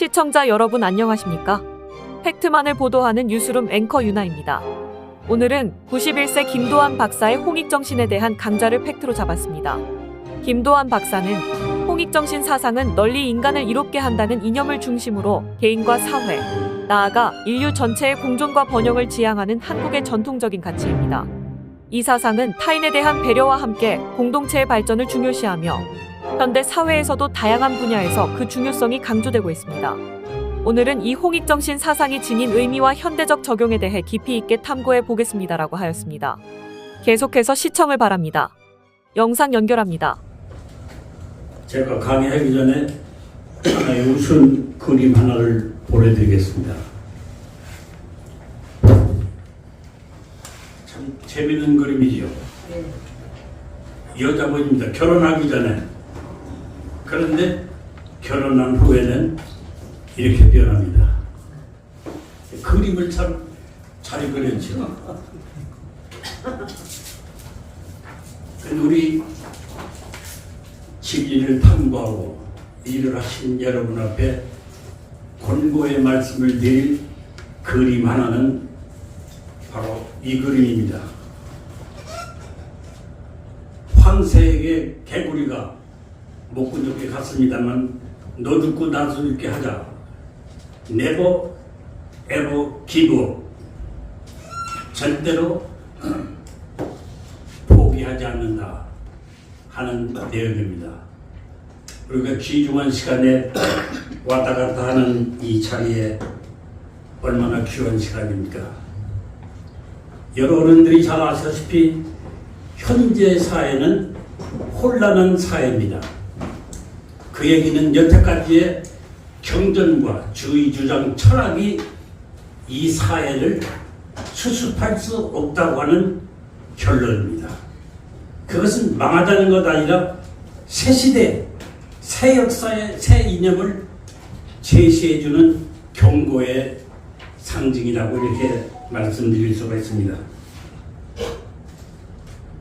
시청자 여러분 안녕하십니까? 팩트만을 보도하는 뉴스룸 앵커 유나입니다. 오늘은 91세 김도환 박사의 홍익정신에 대한 강좌를 팩트로 잡았습니다. 김도환 박사는 홍익정신 사상은 널리 인간을 이롭게 한다는 이념을 중심으로 개인과 사회, 나아가 인류 전체의 공존과 번영을 지향하는 한국의 전통적인 가치입니다. 이 사상은 타인에 대한 배려와 함께 공동체의 발전을 중요시하며 현대 사회에서도 다양한 분야에서 그 중요성이 강조되고 있습니다. 오늘은 이 홍익정신 사상이 지닌 의미와 현대적 적용에 대해 깊이 있게 탐구해 보겠습니다라고 하였습니다. 계속해서 시청을 바랍니다. 영상 연결합니다. 제가 강의하기 전에 하나의 우선 그림 하나를 보내드리겠습니다. 참 재미있는 그림이지요. 여자분입니다. 결혼하기 전에. 그런데 결혼한 후에는 이렇게 변합니다. 그림을 참 잘 그렸죠. 우리 진리를 탐구하고 일을 하신 여러분 앞에 권고의 말씀을 드릴 그림 하나는 바로 이 그림입니다. 황새에게 개구리가 목군 좋게 갔습니다만 너 죽고 나 죽게 하자. Never ever give up. 절대로 포기하지 않는다 하는 내용입니다. 우리가 귀중한 시간에 왔다 갔다 하는 이 자리에 얼마나 귀한 시간입니까? 여러분들이 잘 아시다시피 현재 사회는 혼란한 사회입니다. 그 얘기는 여태까지의 경전과 주의 주장 철학이 이 사회를 수습할 수 없다고 하는 결론입니다. 그것은 망하다는 것 아니라 새 시대, 새 역사의 새 이념을 제시해주는 경고의 상징이라고 이렇게 말씀드릴 수가 있습니다.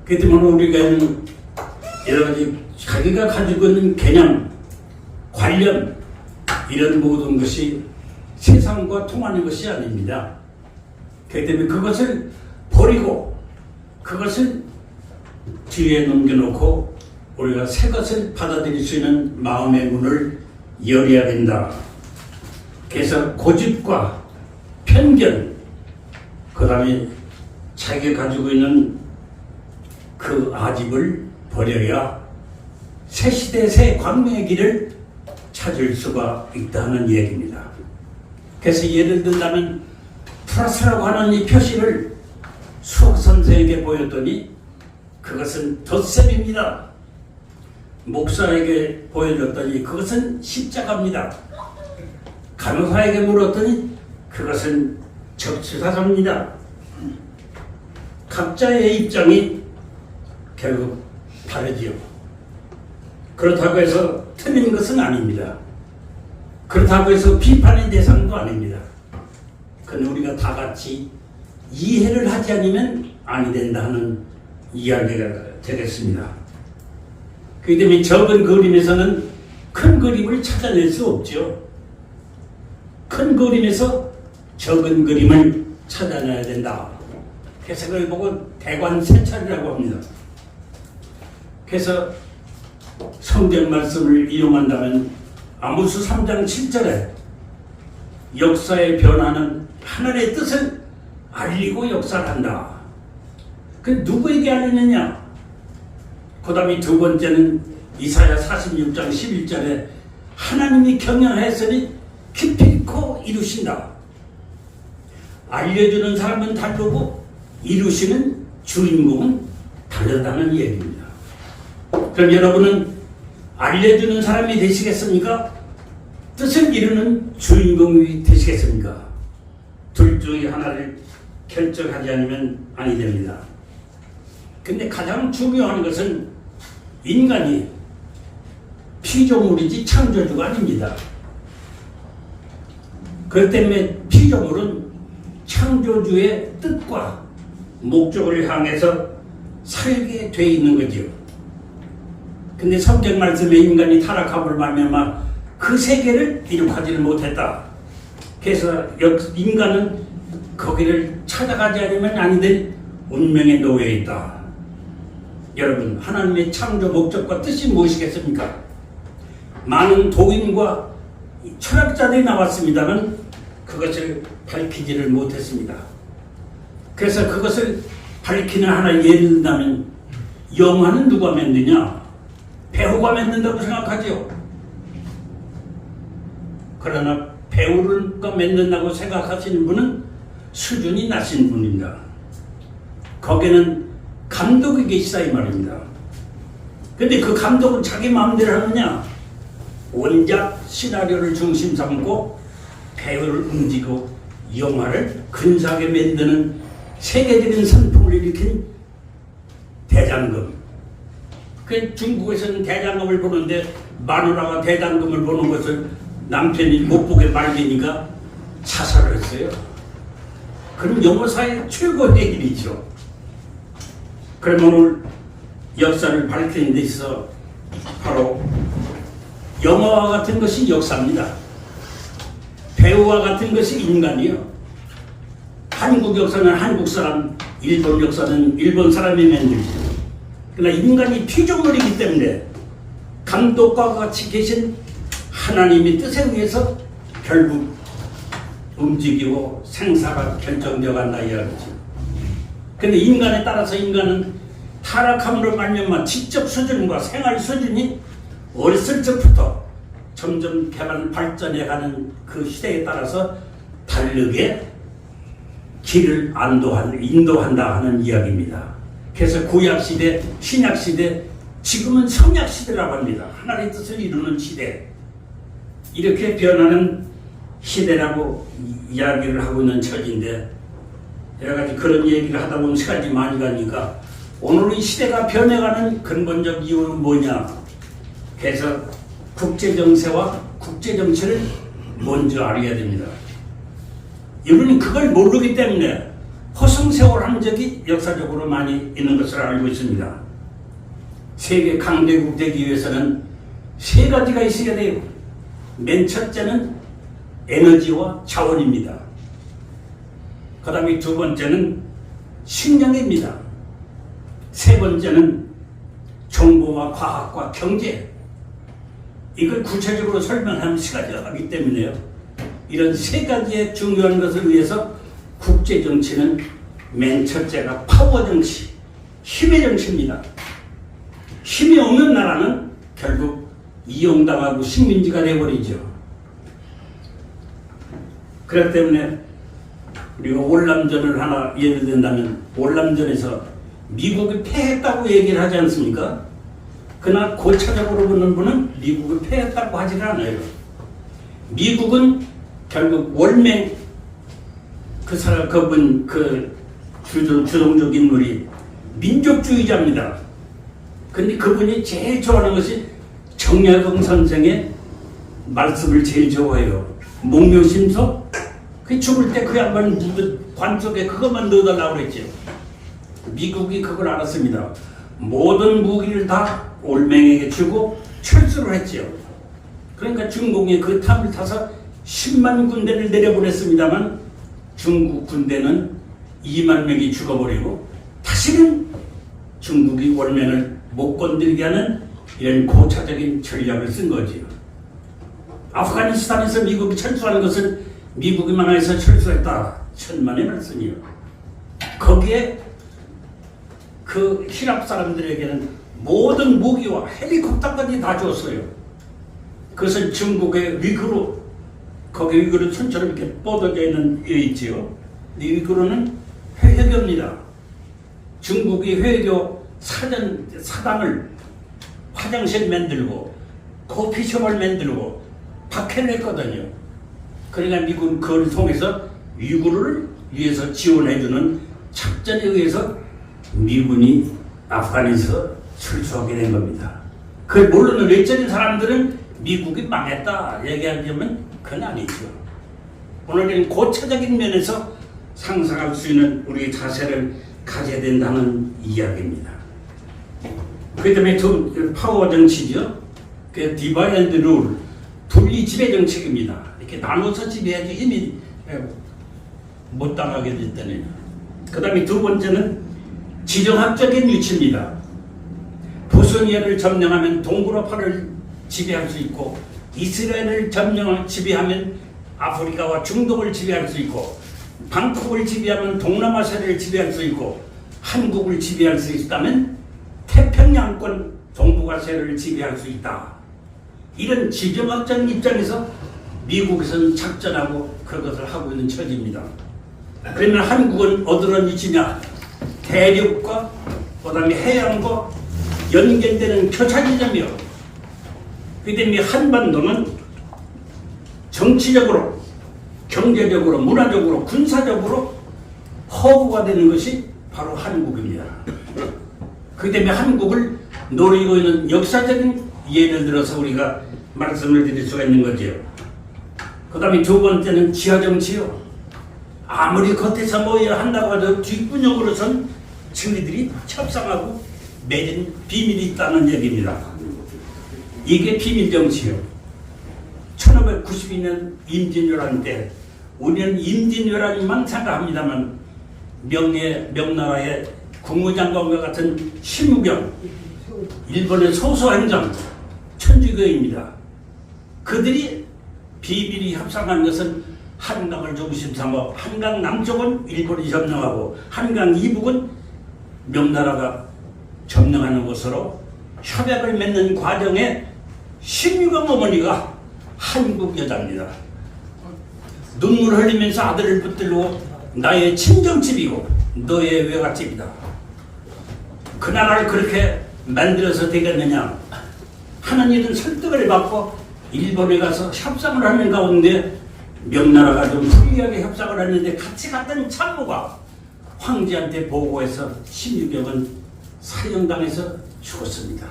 그 때문에 우리가 여러 가지 자기가 가지고 있는 개념, 관념 이런 모든 것이 세상과 통하는 것이 아닙니다. 그렇기 때문에 그것을 버리고 그것을 뒤에 넘겨놓고 우리가 새 것을 받아들일 수 있는 마음의 문을 열어야 된다. 그래서 고집과 편견, 그 다음에 자기가 가지고 있는 그 아집을 버려야 새 시대 새 광명의 길을 찾을 수가 있다는 얘기입니다. 그래서 예를 들자면 플러스라고 하는 이 표시를 수학 선생에게 보였더니 그것은 덧셈입니다. 목사에게 보여줬더니 그것은 십자가입니다. 간호사에게 물었더니 그것은 적시사서입니다. 각자의 입장이 결국 다르지요. 그렇다고 해서 틀린 것은 아닙니다. 그렇다고 해서 비판의 대상도 아닙니다. 그건 우리가 다 같이 이해를 하지 않으면 아니 된다 하는 이야기가 되겠습니다. 그렇기 때문에 적은 그림에서는 큰 그림을 찾아낼 수 없죠. 큰 그림에서 적은 그림을 찾아내야 된다. 그래서 그걸 보고 대관세찰이라고 합니다. 그래서 성경 말씀을 이용한다면 아모스 3장 7절에 역사의 변화는 하늘의 뜻을 알리고 역사한다. 그 누구에게 알리느냐? 그 다음에 두 번째는 이사야 46장 11절에 하나님이 경영하였으니 기필코 이루신다. 알려주는 사람은 다르고 이루시는 주인공은 다르다는 얘기입니다. 그럼 여러분은 알려주는 사람이 되시겠습니까? 뜻을 이루는 주인공이 되시겠습니까? 둘 중에 하나를 결정하지 않으면 아니 됩니다. 근데 가장 중요한 것은 인간이 피조물이지 창조주가 아닙니다. 그렇기 때문에 피조물은 창조주의 뜻과 목적을 향해서 살게 돼 있는 거죠. 근데 성경 말씀에 인간이 타락함을 말미암아 그 세계를 이룩하지를 못했다. 그래서 인간은 거기를 찾아가지 않으면 안 될 운명에 놓여 있다. 여러분, 하나님의 창조 목적과 뜻이 무엇이겠습니까? 많은 도인과 철학자들이 나왔습니다만 그것을 밝히지를 못했습니다. 그래서 그것을 밝히는 하나의 예를 든다면 영화는 누가 만드냐? 배우가 만든다고 생각하죠. 그러나 배우가 만든다고 생각하시는 분은 수준이 낮은 분입니다. 거기는 감독이 계시다 이 말입니다. 근데 그 감독은 자기 마음대로 하느냐? 원작 시나리오를 중심 삼고 배우를 움직이고 영화를 근사하게 만드는 세계적인 선풍을 일으킨 대장금. 그 중국에서는 대장금을 보는데 마누라가 대장금을 보는 것을 남편이 못 보게 말리니까 자살을 했어요. 그럼 영어사의 최고의 일이죠. 그러면 오늘 역사를 밝히는 데 있어 바로 영화와 같은 것이 역사입니다. 배우와 같은 것이 인간이요. 한국 역사는 한국 사람, 일본 역사는 일본 사람이 만들죠. 그러나 인간이 피조물이기 때문에 감독과 같이 계신 하나님의 뜻에 의해서 결국 움직이고 생사가 결정되어 간다 이야기죠. 그런데 인간에 따라서 인간은 타락함으로 말미암아 지적 수준과 생활 수준이 어렸을 적부터 점점 개발 발전해가는 그 시대에 따라서 다르게 길을 인도한다 하는 이야기입니다. 그래서 구약시대, 신약시대, 지금은 성약시대라고 합니다. 하나님의 뜻을 이루는 시대. 이렇게 변하는 시대라고 이야기를 하고 있는 처지인데 여러 가지 그런 얘기를 하다 보면 시간이 많이 가니까 오늘 이 시대가 변해가는 근본적 이유는 뭐냐? 그래서 국제정세와 국제정치를 먼저 알아야 됩니다. 이분은 그걸 모르기 때문에 허송세월 한 적이 역사적으로 많이 있는 것을 알고 있습니다. 세계 강대국 되기 위해서는 세 가지가 있어야 돼요. 맨 첫째는 에너지와 자원입니다. 그 다음에 두 번째는 식량입니다. 세 번째는 정보와 과학과 경제. 이걸 구체적으로 설명하는 시간이 하기 때문에요. 이런 세 가지의 중요한 것을 위해서 국제정치는 맨 첫째가 파워정치, 힘의 정치입니다. 힘이 없는 나라는 결국 이용당하고 식민지가 되어버리죠. 그렇기 때문에 우리가 월남전을 하나 예를 든다면 월남전에서 미국이 패했다고 얘기를 하지 않습니까? 그러나 고차적으로 보는 분은 미국이 패했다고 하지는 않아요. 미국은 결국 월맹 그 주동적 인물이 민족주의자입니다. 근데 그분이 제일 좋아하는 것이 정약용 선생의 말씀을 제일 좋아해요. 목묘심서? 그 죽을 때 그 양반 관 속에 그것만 넣어달라고 그랬죠. 미국이 그걸 알았습니다. 모든 무기를 다 올맹에게 주고 철수를 했죠. 그러니까 중공이 그 탑을 타서 10만 군대를 내려보냈습니다만 중국 군대는 2만 명이 죽어버리고 다시는 중국이 월맹을 못 건들게 하는 이런 고차적인 전략을 쓴 거지요. 아프가니스탄에서 미국이 철수하는 것은 미국이 망해서 철수했다. 천만의 말씀이요. 거기에 그 히랍 사람들에게는 모든 무기와 헬리콥터까지 다 줬어요. 그것은 중국의 위구르, 거기 위구르 천처럼 이렇게 뻗어져 있는 데 있지요. 이 위구르는 회교입니다. 중국이 회교 사당을 화장실 만들고 커피숍을 만들고 박해를 했거든요. 그러니까 미국은 그걸 통해서 위구르를 위해서 지원해주는 작전에 의해서 미군이 아프간에서 철수하게 된 겁니다. 그걸 모르는 외적인 사람들은 미국이 망했다 얘기하자면 그건 아니죠. 오늘은 고차적인 면에서 상상할 수 있는 우리의 자세를 가져야 된다는 이야기입니다. 그 다음에 파워 정치죠. 그 디바이드 룰, 분리 지배 정책입니다. 이렇게 나눠서 지배해야지 힘이 못 당하게 됐다네요. 그 다음에 두 번째는 지정학적인 위치입니다. 보스니아를 점령하면 동구라파를 지배할 수 있고, 이스라엘을 지배하면 아프리카와 중동을 지배할 수 있고, 방콕을 지배하면 동남아시아를 지배할 수 있고, 한국을 지배할 수 있다면 태평양권 동북아시아를 지배할 수 있다. 이런 지정학적 입장에서 미국에서는 작전하고 그것을 하고 있는 처지입니다. 그러면 한국은 어디로 위치냐? 대륙과 그다음에 해양과 연결되는 교차지점이요. 그 때문에 한반도는 정치적으로, 경제적으로, 문화적으로, 군사적으로 허브가 되는 것이 바로 한국입니다. 그 때문에 한국을 노리고 있는 역사적인 예를 들어서 우리가 말씀을 드릴 수가 있는 거죠. 그 다음에 두 번째는 지하정치요. 아무리 겉에서 모여야 한다고 해도 뒷분역으로선 저희들이 협상하고 맺은 비밀이 있다는 얘기입니다. 이게 비밀정치요. 1592년 임진왜란 때 우리는 임진왜란만 생각합니다만 명나라의 국무장관과 같은 심우경, 일본의 소소행정, 천주교입니다. 그들이 비밀이 협상한 것은 한강을 중심 삼아 한강 남쪽은 일본이 점령하고 한강 이북은 명나라가 점령하는 것으로 협약을 맺는 과정에 심유경 어머니가 한국 여자입니다. 눈물 흘리면서 아들을 붙들고 나의 친정집이고 너의 외갓집이다. 그 나라를 그렇게 만들어서 되겠느냐 하는 일은 설득을 받고 일본에 가서 협상을 하는 가운데 명나라가 좀 불리하게 협상을 했는데 같이 갔던 참모가 황제한테 보고해서 심유경은 사형당해서 죽었습니다.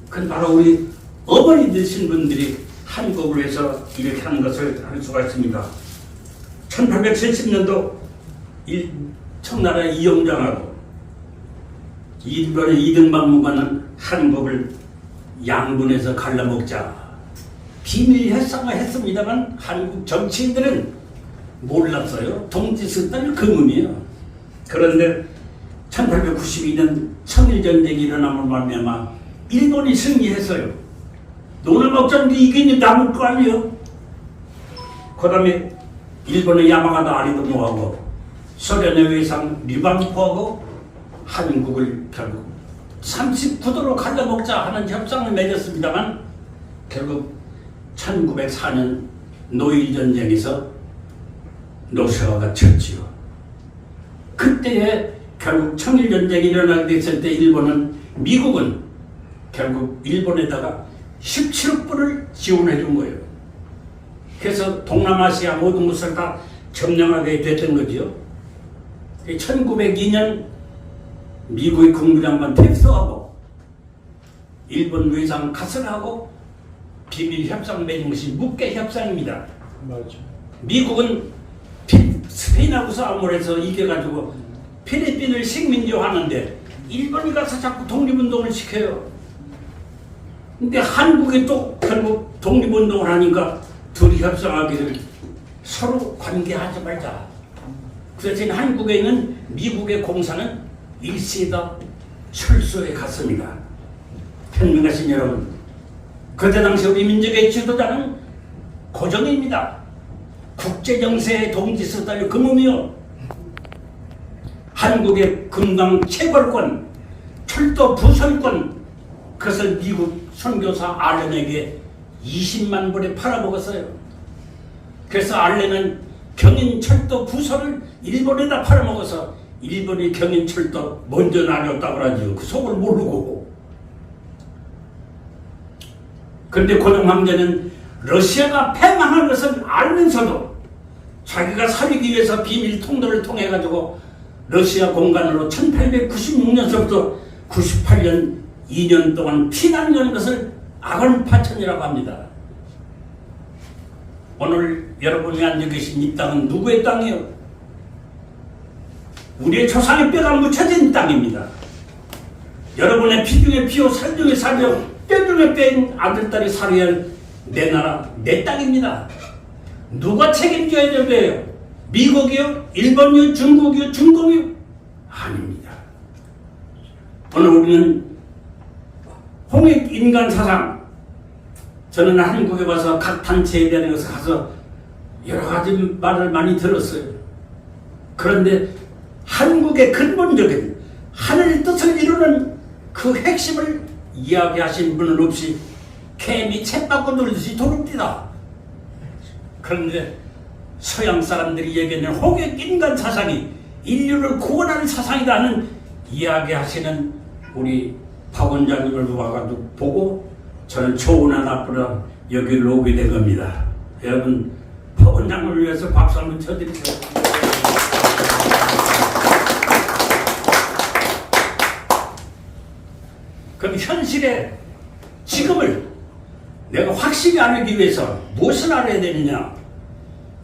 그건 바로 우리 어머니 되신 분들이 한국을 위해서 이렇게 하는 것을 할 수가 있습니다. 1870년도 청나라 이영장하고 일본의 이등박무관은 한국을 양분해서 갈라먹자 비밀 협상을 했습니다만 한국 정치인들은 몰랐어요. 동지 썼다는 금음이에요. 그런데 1892년 청일전쟁이 일어남을 말미암아 일본이 승리했어요. 노나막전도 이기니 남을 거 아니에요. 그 다음에 일본의 야마가다 아리도모하고 소련의 외상 리반포하고 한국을 결국 39도로 갈라먹자 하는 협상을 맺었습니다만 결국 1904년 노일전쟁에서 러시아가 졌지요. 그때에 결국 청일전쟁이 일어나게 됐을 때 미국은 결국 일본에다가 17억 불을 지원해 준 거예요. 그래서 동남아시아 모든 것을 다 점령하게 됐던 거죠. 1902년 미국의 국무장관 텍스하고 일본 외상 카스하고 비밀 협상 맺은 것이 묵계 협상입니다. 맞죠. 미국은 스페인하고 싸움을 해서 이겨가지고 필리핀을 식민지화하는데 일본이 가서 자꾸 독립운동을 시켜요. 근데 한국이 또 결국 독립운동을 하니까 둘이 협상하기를 서로 관계하지 말자. 그래서 한국에 있는 미국의 공사는 일시에다 철수해 갔습니다. 현명하신 여러분, 그때 당시 우리 민족의 지도자는 고정입니다. 국제정세의 동지 썼다는 금음이요. 한국의 금강 채굴권, 철도 부설권, 그것을 미국 선교사 알렌에게 20만 불에 팔아먹었어요. 그래서 알렌은 경인철도 부설을 일본에다 팔아먹어서 일본이 경인철도 먼저 나눴다고 하죠. 그 속을 모르고. 그런데 고종 황제는 러시아가 패망한 것을 알면서도 자기가 살리기 위해서 비밀 통로를 통해 가지고 러시아 공간으로 1896년서부터 98년 2년 동안 피난 연 것을 아건파천이라고 합니다. 오늘 여러분이 앉아 계신 이 땅은 누구의 땅이에요? 우리의 조상의 뼈가 묻혀진 땅입니다. 여러분의 피 중에 피요 살 중에 살이요 뼈 중에 뼈인 아들, 딸이 살아야 할 내 나라, 내 땅입니다. 누가 책임져야 되고요? 미국이요? 일본이요? 중국이요? 중공이요? 아닙니다. 오늘 우리는 홍익 인간 사상, 저는 한국에 와서 각 단체에 대한 것을 가서 여러 가지 말을 많이 들었어요. 그런데 한국의 근본적인 하늘의 뜻을 이루는 그 핵심을 이야기하신 분은 없이 개미 챗바퀴 돌듯이 도릅니다. 그런데 서양 사람들이 얘기하는 홍익 인간 사상이 인류를 구원하는 사상이라는 이야기하시는 우리 박 원장님을 보고 저는 좋으나 나쁘나 여기를 오게 된 겁니다. 여러분 박 원장님을 위해서 박수 한번 쳐드리세요. 그럼 현실에 지금을 내가 확실히 알기 위해서 무엇을 알아야 되느냐?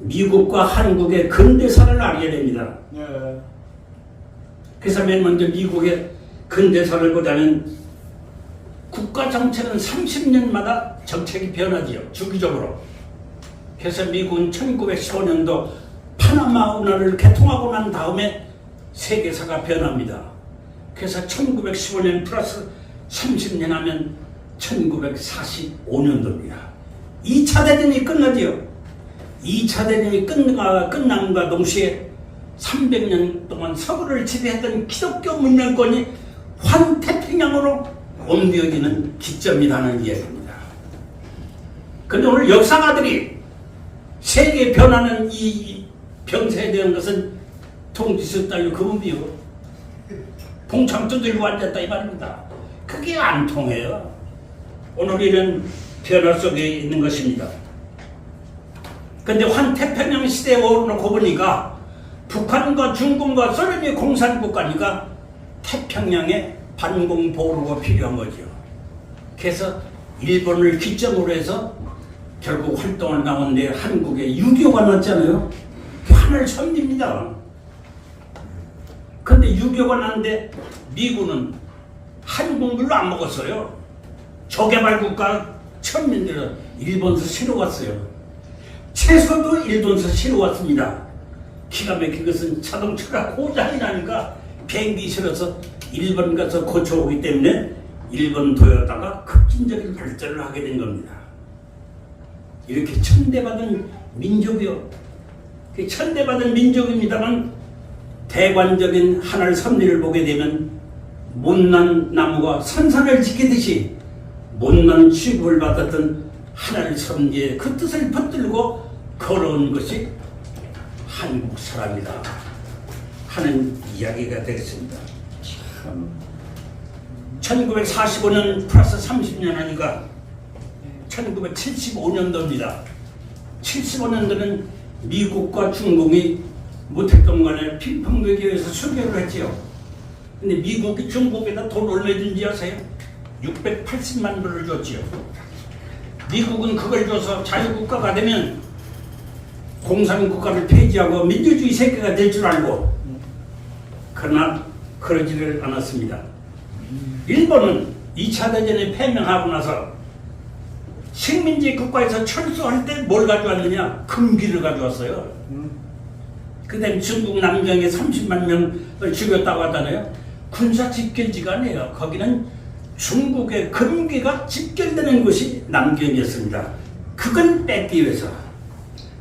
미국과 한국의 근대사를 알아야 됩니다. 그래서 맨 먼저 미국의 근대사를 보자면 국가 정책은 30년마다 정책이 변하지요. 주기적으로. 그래서 미국은 1915년도 파나마 운하를 개통하고 난 다음에 세계사가 변합니다. 그래서 1915년 플러스 30년 하면 1945년도입니다. 2차 대전이 끝나지요. 2차 대전이 끝남과 동시에 300년 동안 서구를 지배했던 기독교 문명권이 환태평양으로 옮겨지는 기점이라는 이야기입니다. 그런데 오늘 역사가들이 세계 변화는 이 병세에 대한 것은 통지서 딸려 그분이요. 봉창 두들고 앉았다 이 말입니다. 그게 안 통해요. 오늘 이런 변화 속에 있는 것입니다. 그런데 환태평양 시대에 오르놓고 보니까 북한과 중국과 소련이 공산국가니까 태평양에 반공보루가 필요한 거죠. 그래서 일본을 기점으로 해서 결국 활동을 나오는데 한국에 6.25가 났잖아요. 하늘 섬깁니다. 그런데 6.25가 났는데 미국은 한국물로 안 먹었어요. 저개발국가 천민들은 일본서 실어 왔어요. 채소도 일본서 실어 왔습니다. 기가 막힌 것은 자동차가 고장이 나니까 비행기 실어서 일본 가서 고쳐오기 때문에 일본 도요타가 급진적인 발전을 하게 된 겁니다. 이렇게 천대받은 민족이요. 천대받은 민족입니다만 대관적인 하늘 섭리를 보게 되면 못난 나무가 선산을 지키듯이 못난 취급을 받았던 하늘 섭리의 그 뜻을 붙들고 걸어온 것이 한국 사람이다 하는 이야기가 되겠습니다. 1945년 플러스 30년 하니까 1975년도입니다. 75년도는 미국과 중국이 무택동 간에 핑퐁 외교에서 수교를 했지요. 근데 미국이 중국에다 돈 얼마 준지 아세요? 680만 불을 줬지요. 미국은 그걸 줘서 자유국가가 되면 공산국가를 폐지하고 민주주의 세계가 될 줄 알고, 그러나 그러지를 않았습니다. 일본은 2차 대전에 패망하고 나서 식민지 국가에서 철수할 때 뭘 가져왔느냐? 금기를 가져왔어요. 그 다음에 중국 남경에 30만 명을 죽였다고 하잖아요. 군사 집결지가 아니에요. 거기는 중국의 금기가 집결되는 곳이 남경이었습니다. 그걸 뺏기 위해서.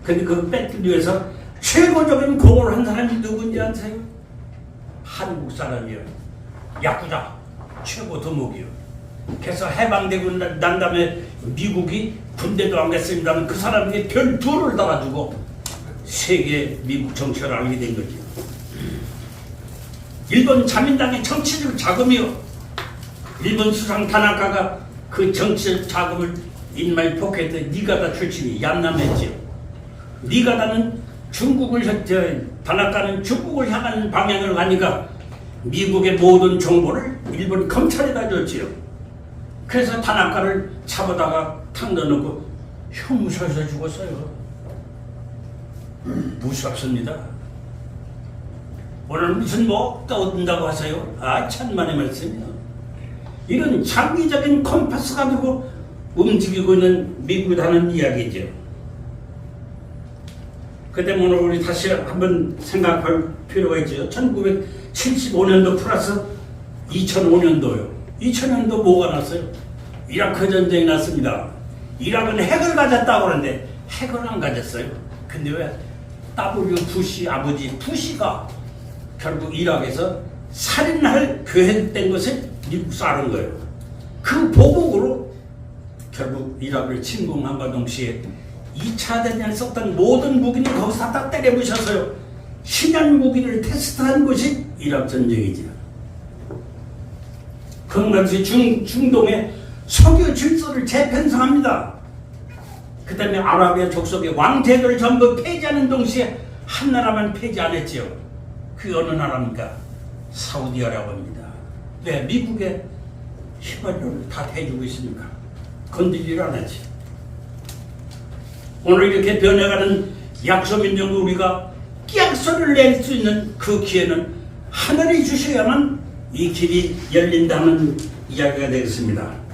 근데 그걸 뺏기 위해서 최고적인 공을 한 사람이 누군지 아세요? 한국 사람이요. 야쿠자 최고 두목이요. 그래서 해방되고 난 다음에 미국이 군대도 안 갔습니다만 그 사람에게 별 둘을 달아주고 세계 미국 정치를 알게 된 거죠. 일본 자민당의 정치적 자금이요. 일본 수상 타나카가 그 정치적 자금을 인마이 포켓에 니가다 출신이 얌남했지요. 니가다는 타나카는 중국을 향하는 방향을 가니까 미국의 모든 정보를 일본 검찰에다 줬지요. 그래서 타나카를 잡아다가 탁 넣어놓고 형무소에서 죽었어요. 무섭습니다. 오늘 무슨 뭐 떠든다고 하세요? 아, 천만의 말씀이요. 이런 장기적인 컴파스 가지고 움직이고 있는 미국이라는 이야기죠. 그 때문에 우리 다시 한번 생각할 필요가 있죠. 1975년도 플러스 2005년도요. 2000년도 뭐가 났어요? 이라크 전쟁이 났습니다. 이라크는 핵을 가졌다고 그러는데 핵을 안 가졌어요. 근데 왜 W 부시 아버지 부시가 결국 이라크에서 살인할 계획된 것을 미국 쏴는 거예요. 그 보복으로 결국 이라크를 침공함과 동시에 2차 대전에 썼던 모든 무기를 거기서 다 때려부셨어요. 신형 무기를 테스트한 것이 이라크 전쟁이죠. 그것이 중동의 석유 질서를 재편성합니다. 그 다음에 아라비아 족속의 왕제도를 전부 폐지하는 동시에 한 나라만 폐지 안 했지요. 그 어느 나라입니까? 사우디아라비아입니다. 왜? 미국의 휘발유를 다 대주고 있으니까 건드리질 않았지. 오늘 이렇게 변해가는 약소민족을 우리가 끼약소리를 낼 수 있는 그 기회는 하늘이 주셔야만 이 길이 열린다는 이야기가 되겠습니다.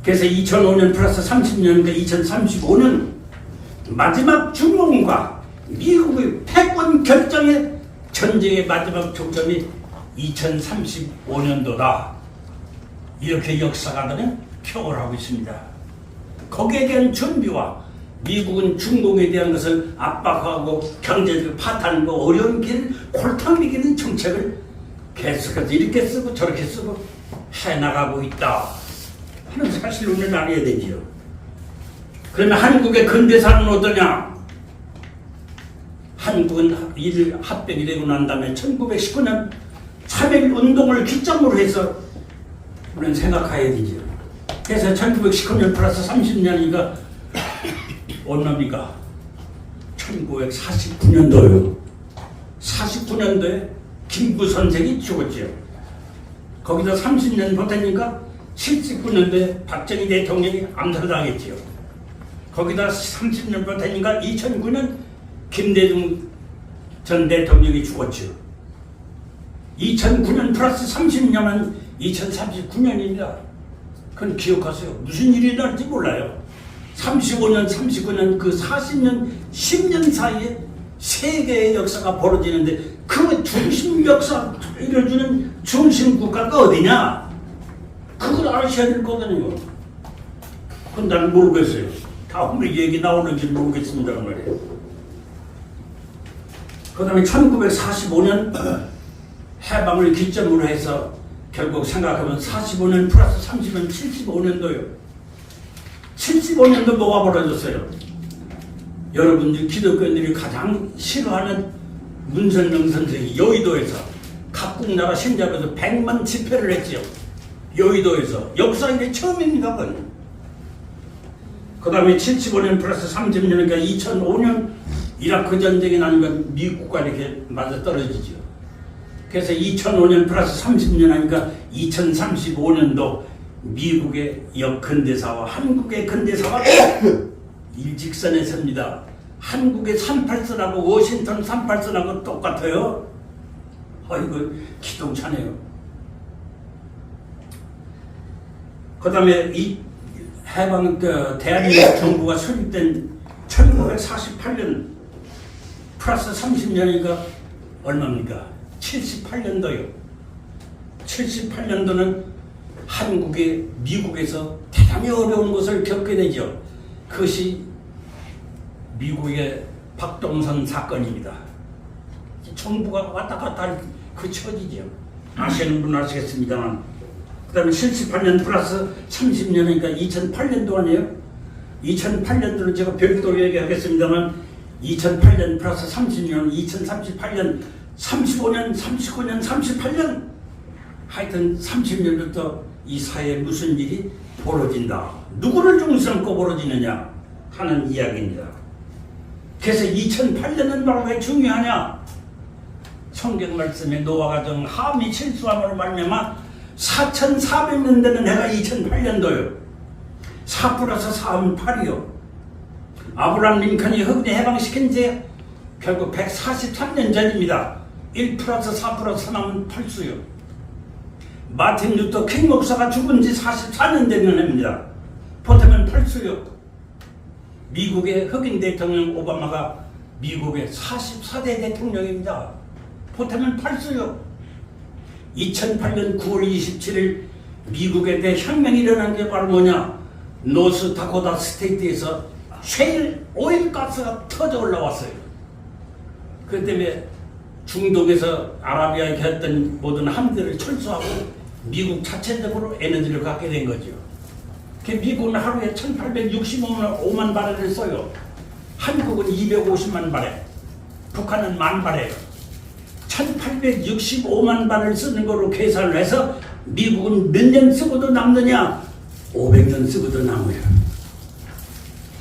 그래서 2005년 플러스 30년과 2035년 마지막 주몽과 미국의 패권 결정의 전쟁의 마지막 종점이 2035년도다. 이렇게 역사가들은 평을 하고 있습니다. 거기에 대한 준비와 미국은 중공에 대한 것을 압박하고 경제적 파탄과 어려운 길, 골탕 먹이는 정책을 계속해서 이렇게 쓰고 저렇게 쓰고 해나가고 있다 하는 사실론을 알아야 되지요. 그러면 한국의 근대사는 어떠냐? 한국은 일 합병이 되고 난 다음에 1919년 3.1 운동을 기점으로 해서 우리는 생각해야 되죠. 그래서 1919년 플러스 30년이니까 얼마입니까? 1949년도요. 49년도에 김구 선생이 죽었죠. 거기다 30년 보태니까 79년도에 박정희 대통령이 암살당했지요. 거기다 30년 보태니까 2009년 김대중 전 대통령이 죽었죠. 2009년 플러스 30년은 2039년입니다. 그건 기억하세요. 무슨 일이 날지 몰라요. 35년, 39년, 그 40년, 10년 사이에 세계의 역사가 벌어지는데 그 중심 역사를 주는 중심 국가가 어디냐? 그걸 아셔야 될 거거든요. 그건 나는 모르겠어요. 다음에 얘기 나오는지 모르겠습니다. 말이에요. 그 다음에 1945년 해방을 기점으로 해서 결국 생각하면 45년 플러스 30년 75년도요. 75년도 뭐가 벌어졌어요? 여러분들 기독교인들이 가장 싫어하는 문선명 선생이 여의도에서 각국 나라 신자에서 100만 집회를 했지요. 여의도에서 역사일에 처음입니다. 그건. 그 다음에 75년 플러스 30년 그러니까 2005년 이라크 전쟁이 나니까 미국과 이렇게 맞아 떨어지죠. 그래서 2005년 플러스 30년 하니까 2035년도 미국의 역근대사와 한국의 근대사가 일직선에 섭니다. 한국의 38선하고 워싱턴 38선하고 똑같아요. 이거 기똥차네요. 그 다음에 이 해방 대한민국 정부가 설립된 1948년 플러스 30년이니까 얼마입니까? 78년도요. 78년도는 한국이 미국에서 대단히 어려운 것을 겪게 되죠. 그것이 미국의 박동선 사건입니다. 정부가 왔다 갔다 할 그 처지죠. 아시는 분 아시겠습니다만. 그 다음에 78년 플러스 30년이니까 2008년도 아니에요? 2008년도는 제가 별도로 얘기하겠습니다만 2008년 플러스 30년, 2038년, 35년, 39년, 38년 하여튼 30년부터 이 사회에 무슨 일이 벌어진다. 누구를 중심삼고 벌어지느냐 하는 이야기입니다. 그래서 2008년은 바로 왜 중요하냐? 성경 말씀에 노아가 정 함이 실수함으로 말미암아 4400년 되는 해가 2008년도요. 4 플러스 4은 8이요. 아브라함 링컨이 흑인 해방시킨 지 결국 143년 전입니다. 1 플러스 4 플러스 3하면 8수요. 마틴 루터 킹 목사가 죽은 지 44년 되는 해입니다. 포트 팔수요. 미국의 흑인 대통령 오바마가 미국의 44대 대통령입니다. 보태면 팔수요. 2008년 9월 27일 미국에 대혁명이 일어난 게 바로 뭐냐? 노스다코타 스테이트에서 셰일 오일 가스가 터져 올라왔어요. 그 때문에 중동에서 아라비아에 겼던 모든 함대를 철수하고 미국 자체적으로 에너지를 갖게 된 거죠. 미국은 하루에 1865만 바렐을 써요. 한국은 250만 바렐, 북한은 10,000바렐. 1865만 바렐 쓰는 거로 계산을 해서 미국은 몇 년 쓰고도 남느냐? 500년 쓰고도 남아요.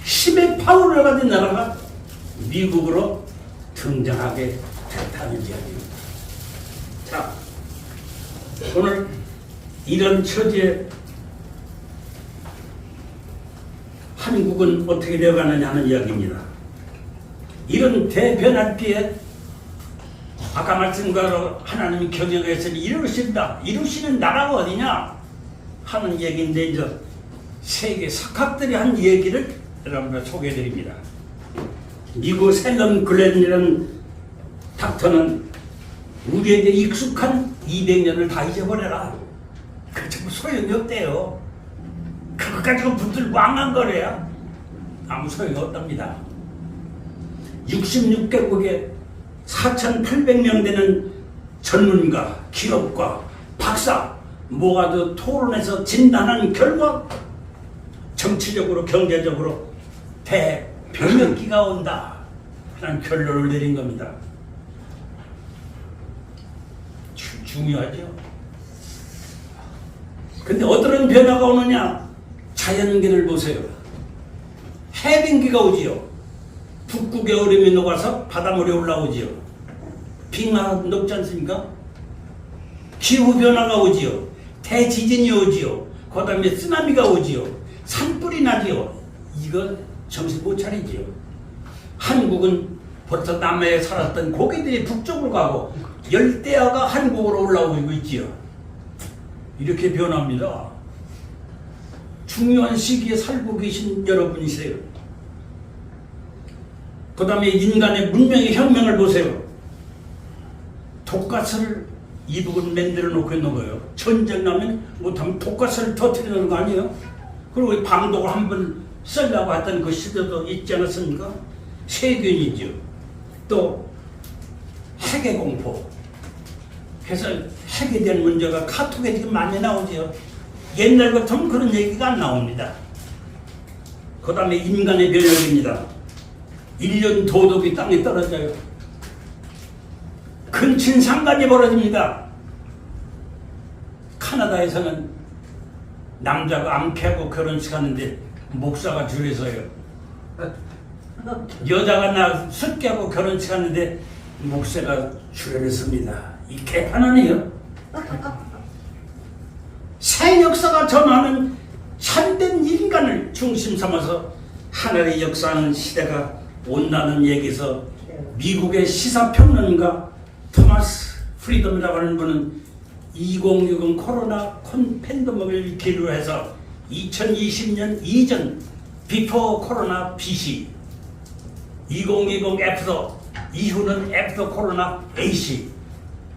힘의 파워를 가진 나라가 미국으로 등장하게 됐다는 이야기입니다. 자, 오늘 이런 처지에 한국은 어떻게 되어가느냐 하는 이야기입니다. 이런 대변환기에 아까 말씀대로 하나님이 경영했으니 이루신다. 이루시는 나라가 어디냐 하는 얘기인데, 이제 세계 석학들이 한 얘기를 여러분들 소개해드립니다. 미국 셀럼 글렌이라는 닥터는 우리에게 익숙한 200년을 다 잊어버려라. 그 전부 소용이 없대요. 그거 가지고 분들 왕왕거려야 아무 소용이 없답니다. 66개국에 4,800명 되는 전문가, 기업가, 박사 모아도 토론해서 진단한 결과 정치적으로 경제적으로 대변혁기가 온다 하는 결론을 내린 겁니다. 중요하죠. 근데 어떤 변화가 오느냐? 자연계를 보세요. 해빙기가 오지요. 북극의 얼음이 녹아서 바닷물이 올라오지요. 빙하가 녹지 않습니까? 기후변화가 오지요. 대지진이 오지요. 그 다음에 쓰나미가 오지요. 산불이 나지요. 이건 정신 못 차리지요. 한국은 벌써 남해에 살았던 고기들이 북쪽으로 가고 열대야가 한국으로 올라오고 있지요. 이렇게 변합니다. 중요한 시기에 살고 계신 여러분이세요. 그 다음에 인간의 문명의 혁명을 보세요. 독가스를 이북은 만들어 놓고 있는 거예요. 전쟁 나면 못하면 독가스를 터뜨리는 거 아니에요? 그리고 방독을 한번 쓰려고 했던 그 시대도 있지 않았습니까? 세균이죠. 또 핵의 공포. 그래서 핵에 대한 문제가 카톡에 지금 많이 나오죠. 옛날 같으면 그런 얘기가 안 나옵니다. 그 다음에 인간의 변혁입니다. 일년 도덕이 땅에 떨어져요. 근친상간이 벌어집니다. 카나다에서는 남자가 암캐하고 결혼식 하는데 목사가 줄에 서요. 여자가 숫개하고 결혼식 하는데 목사가 줄에 섭니다. 이 개판아니에요? 새 역사가 전하는 참된 인간을 중심 삼아서 하늘의 역사하는 시대가 온다는 얘기에서 미국의 시사평론가 토마스 프리덤이라고 하는 분은 2060 코로나 팬데믹을 기로 해서 2020년 이전 비포 코로나 BC 2020 애프터 이후는 애프터 코로나 AC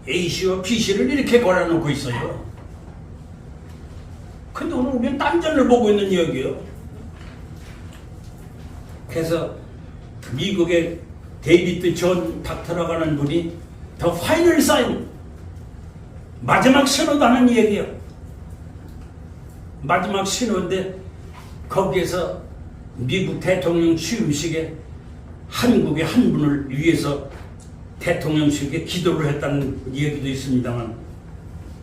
AC와 BC를 이렇게 걸어놓고 있어요. 근데 오늘 우리는 딴전을 보고 있는 이야기예요. 그래서 미국의 데이비드 존 닥터라고 하는 분이 더 파이널 사인 마지막 신호다는 얘기예요. 마지막 신호인데 거기에서 미국 대통령 취임식에 한국의 한 분을 위해서 대통령실에 기도를 했다는 얘기도 있습니다만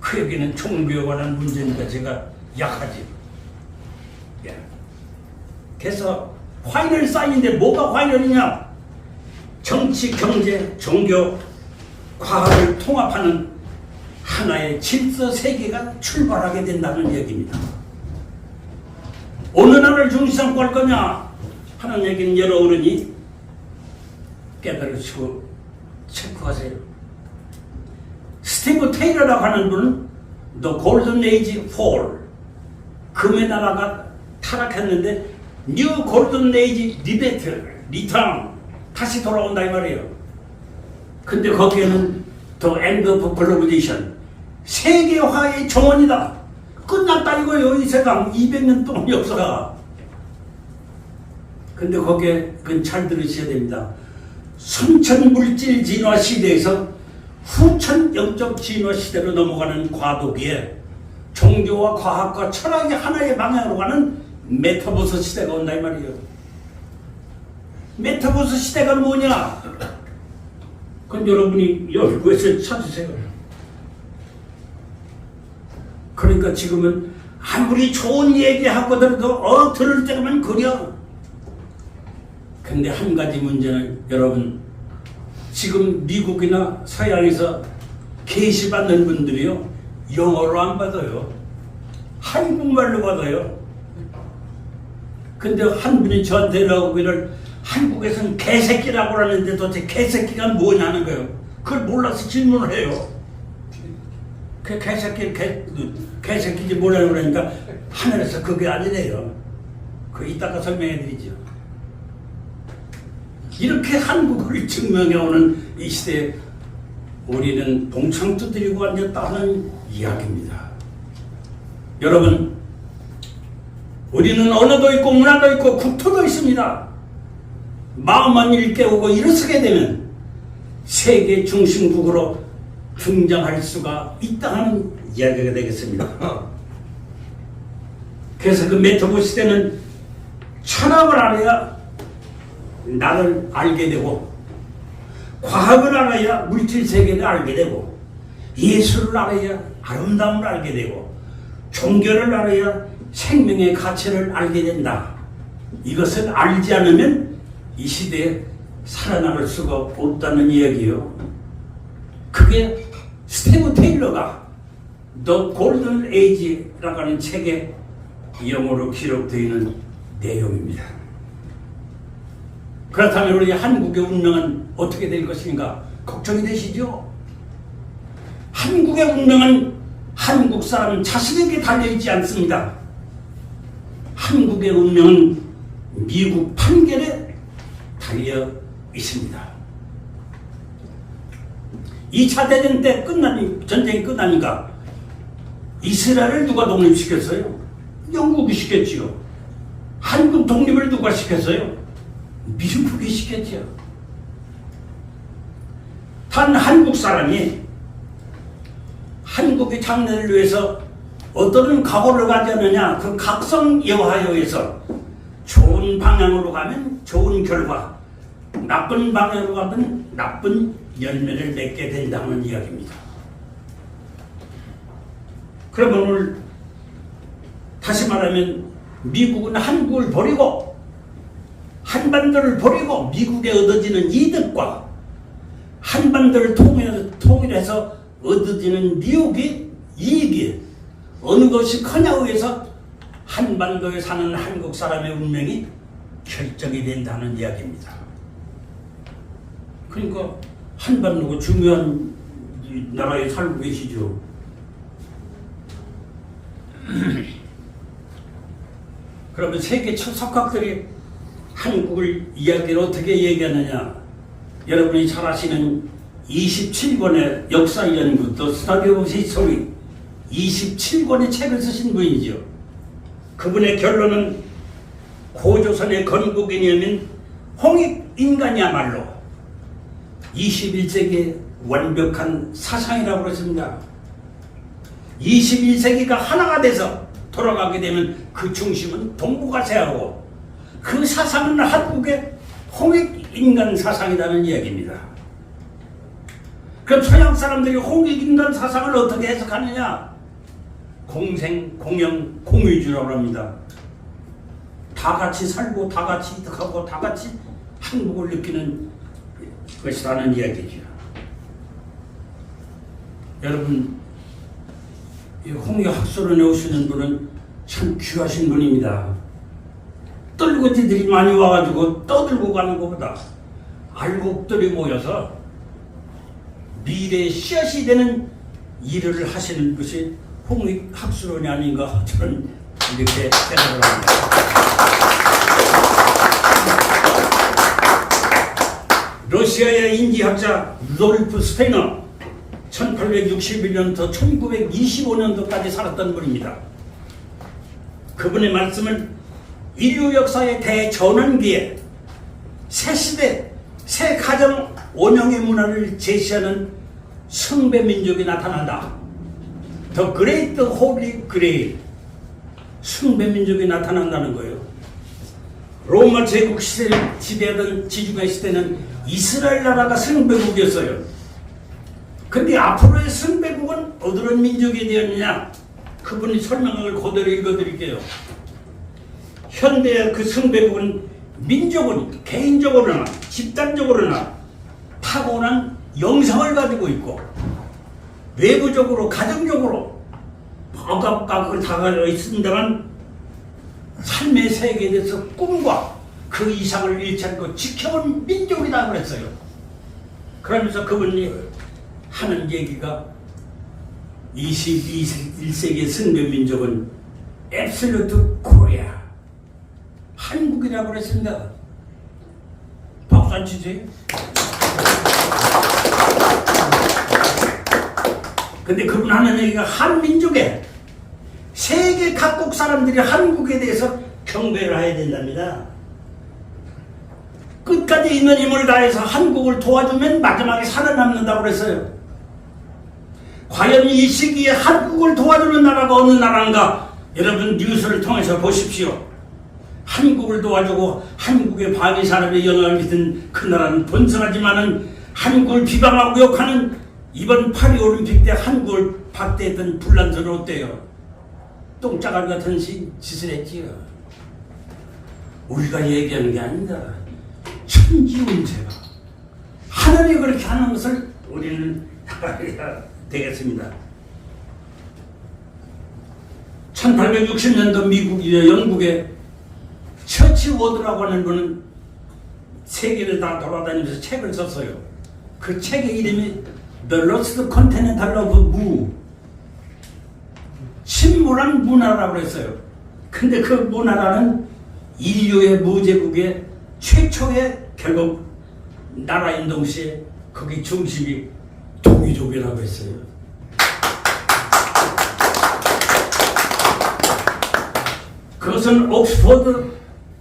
그 얘기는 종교에 관한 문제니까 제가 약하지. 예. 그래서 파이널 사인인데 뭐가 파이널이냐? 정치, 경제, 종교, 과학을 통합하는 하나의 질서 세계가 출발하게 된다는 얘기입니다. 어느 나라를 중심 삼고 할 거냐 하는 얘기는 여러 어른이 깨달으시고 체크하세요. 스티브 테일러라고 하는 분은 The Golden Age Fall, 금의 나라가 타락했는데 뉴 골든 에이지 리턴 다시 돌아온다 이 말이에요. 근데 거기에는 더 엔드 오브 글로벌레이션 세계화의 정원이다. 끝났다 이거예요. 이 세상 200년 동안 역사가. 근데 거기에 그건 잘 들으셔야 됩니다. 선천 물질 진화 시대에서 후천 영적 진화 시대로 넘어가는 과도기에 종교와 과학과 철학이 하나의 방향으로 가는 메타버스 시대가 온다 이 말이에요. 메타버스 시대가 뭐냐? 그건 여러분이 연구해서 찾으세요. 그러니까 지금은 아무리 좋은 얘기하고도 들을 때만 그려. 근데 한 가지 문제는 여러분, 지금 미국이나 서양에서 계시받는 분들이요, 영어로 안 받아요. 한국말로 받아요. 근데 한 분이 저한테 나오기를 한국에서는 개새끼라고 하는데 도대체 개새끼가 뭐냐는 거예요. 그걸 몰라서 질문을 해요. 그 개새끼지 뭐라고 그러니까 하늘에서 그게 아니래요. 그 이따가 설명해 드리죠. 이렇게 한국을 증명해오는 이 시대에 우리는 봉창 두드리고 앉았다는 이야기입니다. 여러분, 우리는 언어도 있고 문화도 있고 국토도 있습니다. 마음만 일깨우고 일어서게 되면 세계 중심국으로 등장할 수가 있다는 이야기가 되겠습니다. 그래서 그 메타버스 시대는 철학을 알아야 나를 알게 되고, 과학을 알아야 물질 세계를 알게 되고, 예술을 알아야 아름다움을 알게 되고, 종교를 알아야 생명의 가치를 알게 된다. 이것을 알지 않으면 이 시대에 살아남을 수가 없다는 이야기예요. 그게 스티브 테일러가 The Golden Age라고 하는 책에 영어로 기록되어 있는 내용입니다. 그렇다면 우리 한국의 운명은 어떻게 될 것인가 걱정이 되시죠? 한국의 운명은 한국 사람 자신에게 달려있지 않습니다. 한국의 운명은 미국 판결에 달려 있습니다. 2차 대전 때 전쟁이 끝나니까 이스라엘을 누가 독립시켰어요? 영국이 시켰지요. 한국 독립을 누가 시켰어요? 미국이 시켰죠. 단 한국 사람이 한국의 장래를 위해서 어떤 각오를 가졌느냐, 그 각성 여하여에서 좋은 방향으로 가면 좋은 결과, 나쁜 방향으로 가면 나쁜 열매를 맺게 된다는 이야기입니다. 그러면 오늘 다시 말하면 미국은 한국을 버리고 한반도를 버리고 미국에 얻어지는 이득과 한반도를 통일해서 얻어지는 미국의 이익이 어느 것이 크냐고 해서 한반도에 사는 한국 사람의 운명이 결정이 된다는 이야기입니다. 그러니까 한반도가 중요한 나라에 살고 계시죠. 그러면 세계 첫 석학들이 한국을 이야기를 어떻게 얘기하느냐? 여러분이 잘 아시는 27권의 역사 연구, 또 스터디 오브 히스토리 27권의 책을 쓰신 분이죠. 그분의 결론은 고조선의 건국이냐면 홍익인간이야말로 21세기의 완벽한 사상이라고 그랬습니다. 21세기가 하나가 돼서 돌아가게 되면 그 중심은 동북아시아고 그 사상은 한국의 홍익인간 사상이라는 이야기입니다. 그럼 서양 사람들이 홍익인간 사상을 어떻게 해석하느냐? 공생, 공영, 공유주라고 합니다. 다 같이 살고 다 같이 이득하고 다 같이 행복을 느끼는 것이라는 이야기죠. 여러분, 이 홍익학술원에 오시는 분은 참 귀하신 분입니다. 떨거지들이 많이 와가지고 떠들고 가는 것보다 알곡들이 모여서 미래의 씨앗이 되는 일을 하시는 것이 홍익학술원이 아닌가 저는 이렇게 생각을 합니다. 러시아의 인지학자 루돌프 스페너 1861년부터 1925년도까지 살았던 분입니다. 그분의 말씀은 인류 역사의 대전환기에 새 시대, 새 가정 원형의 문화를 제시하는 성배 민족이 나타난다. The Great Holy Grail, 성배 민족이 나타난다는 거예요. 로마 제국 시대를 지배하던 지중해 시대는 이스라엘 나라가 성배국이었어요. 근데 앞으로의 성배국은 어떤 민족이 되었느냐? 그분이 설명을 그대로 읽어드릴게요. 현대의 그 성배국은 민족은 개인적으로나 집단적으로나 타고난 영성을 가지고 있고 외부적으로 가정적으로 억압각을 다가져 있습니다만 삶의 세계에 대해서 꿈과 그 이상을 잃지 않고 지켜온 민족이라고 그랬어요. 그러면서 그분이 하는 얘기가 21세기의 성배민족은 Absolute Korea, 한국이라고 그랬습니다. 박수 안 치세요? 근데 그분 하는 얘기가 한민족에 세계 각국 사람들이 한국에 대해서 경배를 해야 된답니다. 끝까지 있는 힘을 다해서 한국을 도와주면 마지막에 살아남는다고 그랬어요. 과연 이 시기에 한국을 도와주는 나라가 어느 나라인가? 여러분 뉴스를 통해서 보십시오. 한국을 도와주고 한국의 방위 산업에 영향을 미친 그 나라는 번성하지만은 한국을 비방하고 욕하는 이번 파리올림픽 때 한국을 박대했던 불란서는 어때요? 똥짜갈 같은 짓을 했지요. 우리가 얘기하는 게 아니다. 천지운세가 하늘이 그렇게 하는 것을 우리는 알아야 되겠습니다. 1860년도 미국이나 영국의 처치 워드라고 하는 분은 세계를 다 돌아다니면서 책을 썼어요. 그 책의 이름이 The Lost Continental of Mu, 침몰한 문화라고 했어요. 근데 그 문화라는 인류의 무제국의 최초의 결국 나라인 동시에 거기 중심이 동이족이라고 했어요. 그것은 옥스퍼드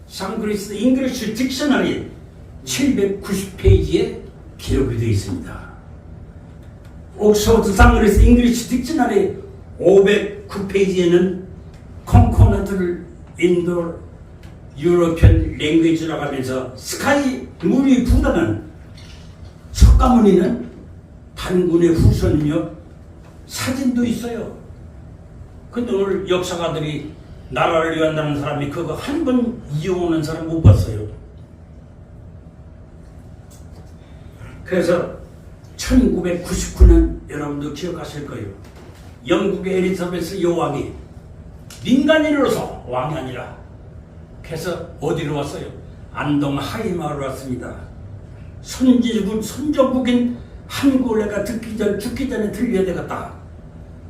상그리스 잉글리시 딕셔너리 790페이지에 기록이 되어 있습니다. 옥스퍼드 상그리스 잉글리시 딕셔너리 509페이지에는 콘코너트를 인도 유로피언 랭귀지라고 하면서 스카이 문이 부다는 석가모니는 단군의 후손이며 사진도 있어요. 근데 오늘 역사가들이 나라를 위한다는 사람이 그거 한 번 이용하는 사람 못 봤어요. 그래서 1999년 여러분도 기억하실 거예요. 영국의 엘리자베스 여왕이 민간인으로서 왕이 아니라 그래서 어디로 왔어요? 안동 하이마을로 왔습니다. 선조국인 한국을 내가 죽기 전에 들려야 되겠다.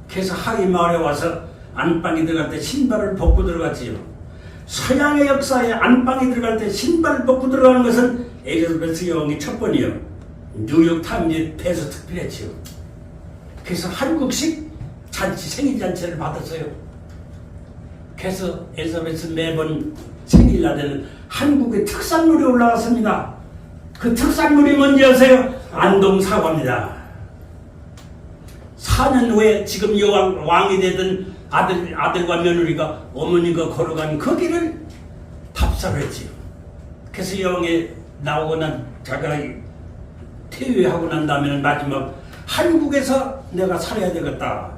그래서 하이마을에 와서 안방에 들어갈 때 신발을 벗고 들어갔지요. 서양의 역사에 안방에 들어갈 때 신발을 벗고 들어가는 것은 엘리자베스 여왕이 첫 번이요. 뉴욕 타임즈에 대해서 특별했지요. 그래서 한국식 잔치, 생일잔치를 받았어요. 그래서 엘리자베스 매번 생일날에는 한국의 특산물이 올라왔습니다. 그 특산물이 뭔지 아세요? 안동 사과입니다. 4년 후에 지금 왕이 되던 아들과 며느리가 어머니가 걸어간 그 길을 답사를 했지요. 그래서 여왕이 나오고 난 자가 퇴위하고 난 다음에는 마지막 한국에서 내가 살아야 되겠다.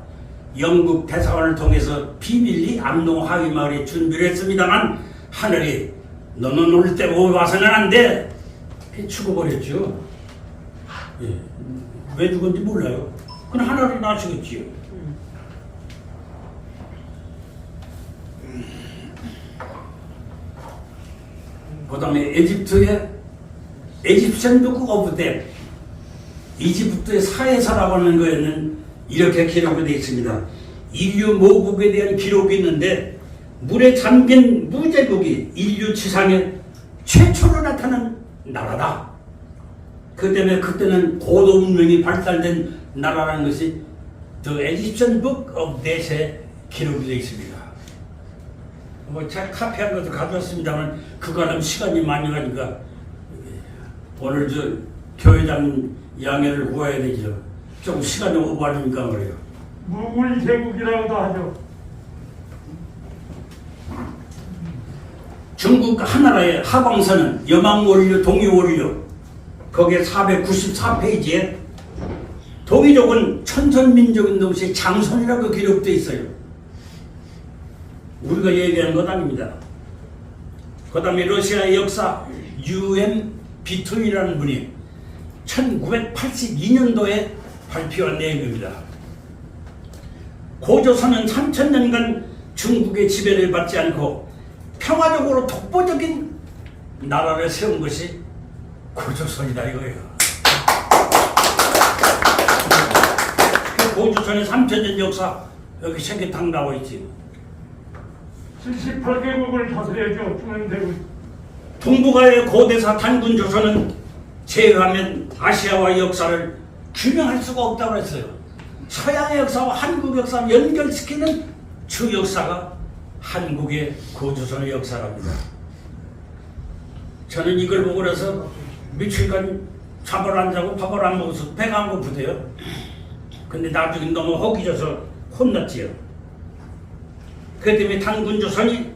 영국 대사관을 통해서 비밀리 안동 하위마을에 준비를 했습니다만 하늘이 너는 올 때 와서는 안 돼. 죽어버렸죠. 예. 왜 죽었는지 몰라요. 그냥 하늘이 나시겠지요. 그 다음에 에집트의 에집션 북 오브 데 이집트의 사회사라고 하는 거에는 이렇게 기록이 되어 있습니다. 인류 모국에 대한 기록이 있는데 물에 잠긴 무제국이 인류 지상에 최초로 나타난 나라다. 그 때문에 그때는 고도 문명이 발달된 나라라는 것이 The Egyptian Book of Dash에 기록이 되어 있습니다. 뭐 제가 카피한 것도 가져왔습니다만 그거는 시간이 많이 가니까 오늘 저 교회장 양해를 구해야 되죠. 좀 시간이 오버하니까 그래요. 무굴 제국이라고도 하죠. 중국 하나라의 하방선은 여망원료, 동이원료 거기에 494페이지에 동이족은 천선민족인 동시에 장선이라고 기록되어 있어요. 우리가 얘기하는 것 아닙니다. 그 다음에 러시아의 역사 U.M. 비툰이라는 분이 1982년도에 발표한 내용입니다. 고조선은 3000년간 중국의 지배를 받지 않고 평화적으로 독보적인 나라를 세운 것이 고조선이다 이거예요. 고조선의 3000년 역사 여기 세계탕 나와 있지. 78개국을 다스려줘 중앙대국. 동북아의 고대사 단군조선은 제외하면 아시아와 역사를 규명할 수가 없다고 했어요. 서양의 역사와 한국 역사를 연결시키는 주 역사가 한국의 고조선의 역사랍니다. 저는 이걸 보고 나서 며칠간 잠을 안 자고 밥을 안 먹어서 배가 안 고프대요. 근데 나중에 너무 허기져서 혼났지요. 그 때문에 단군조선이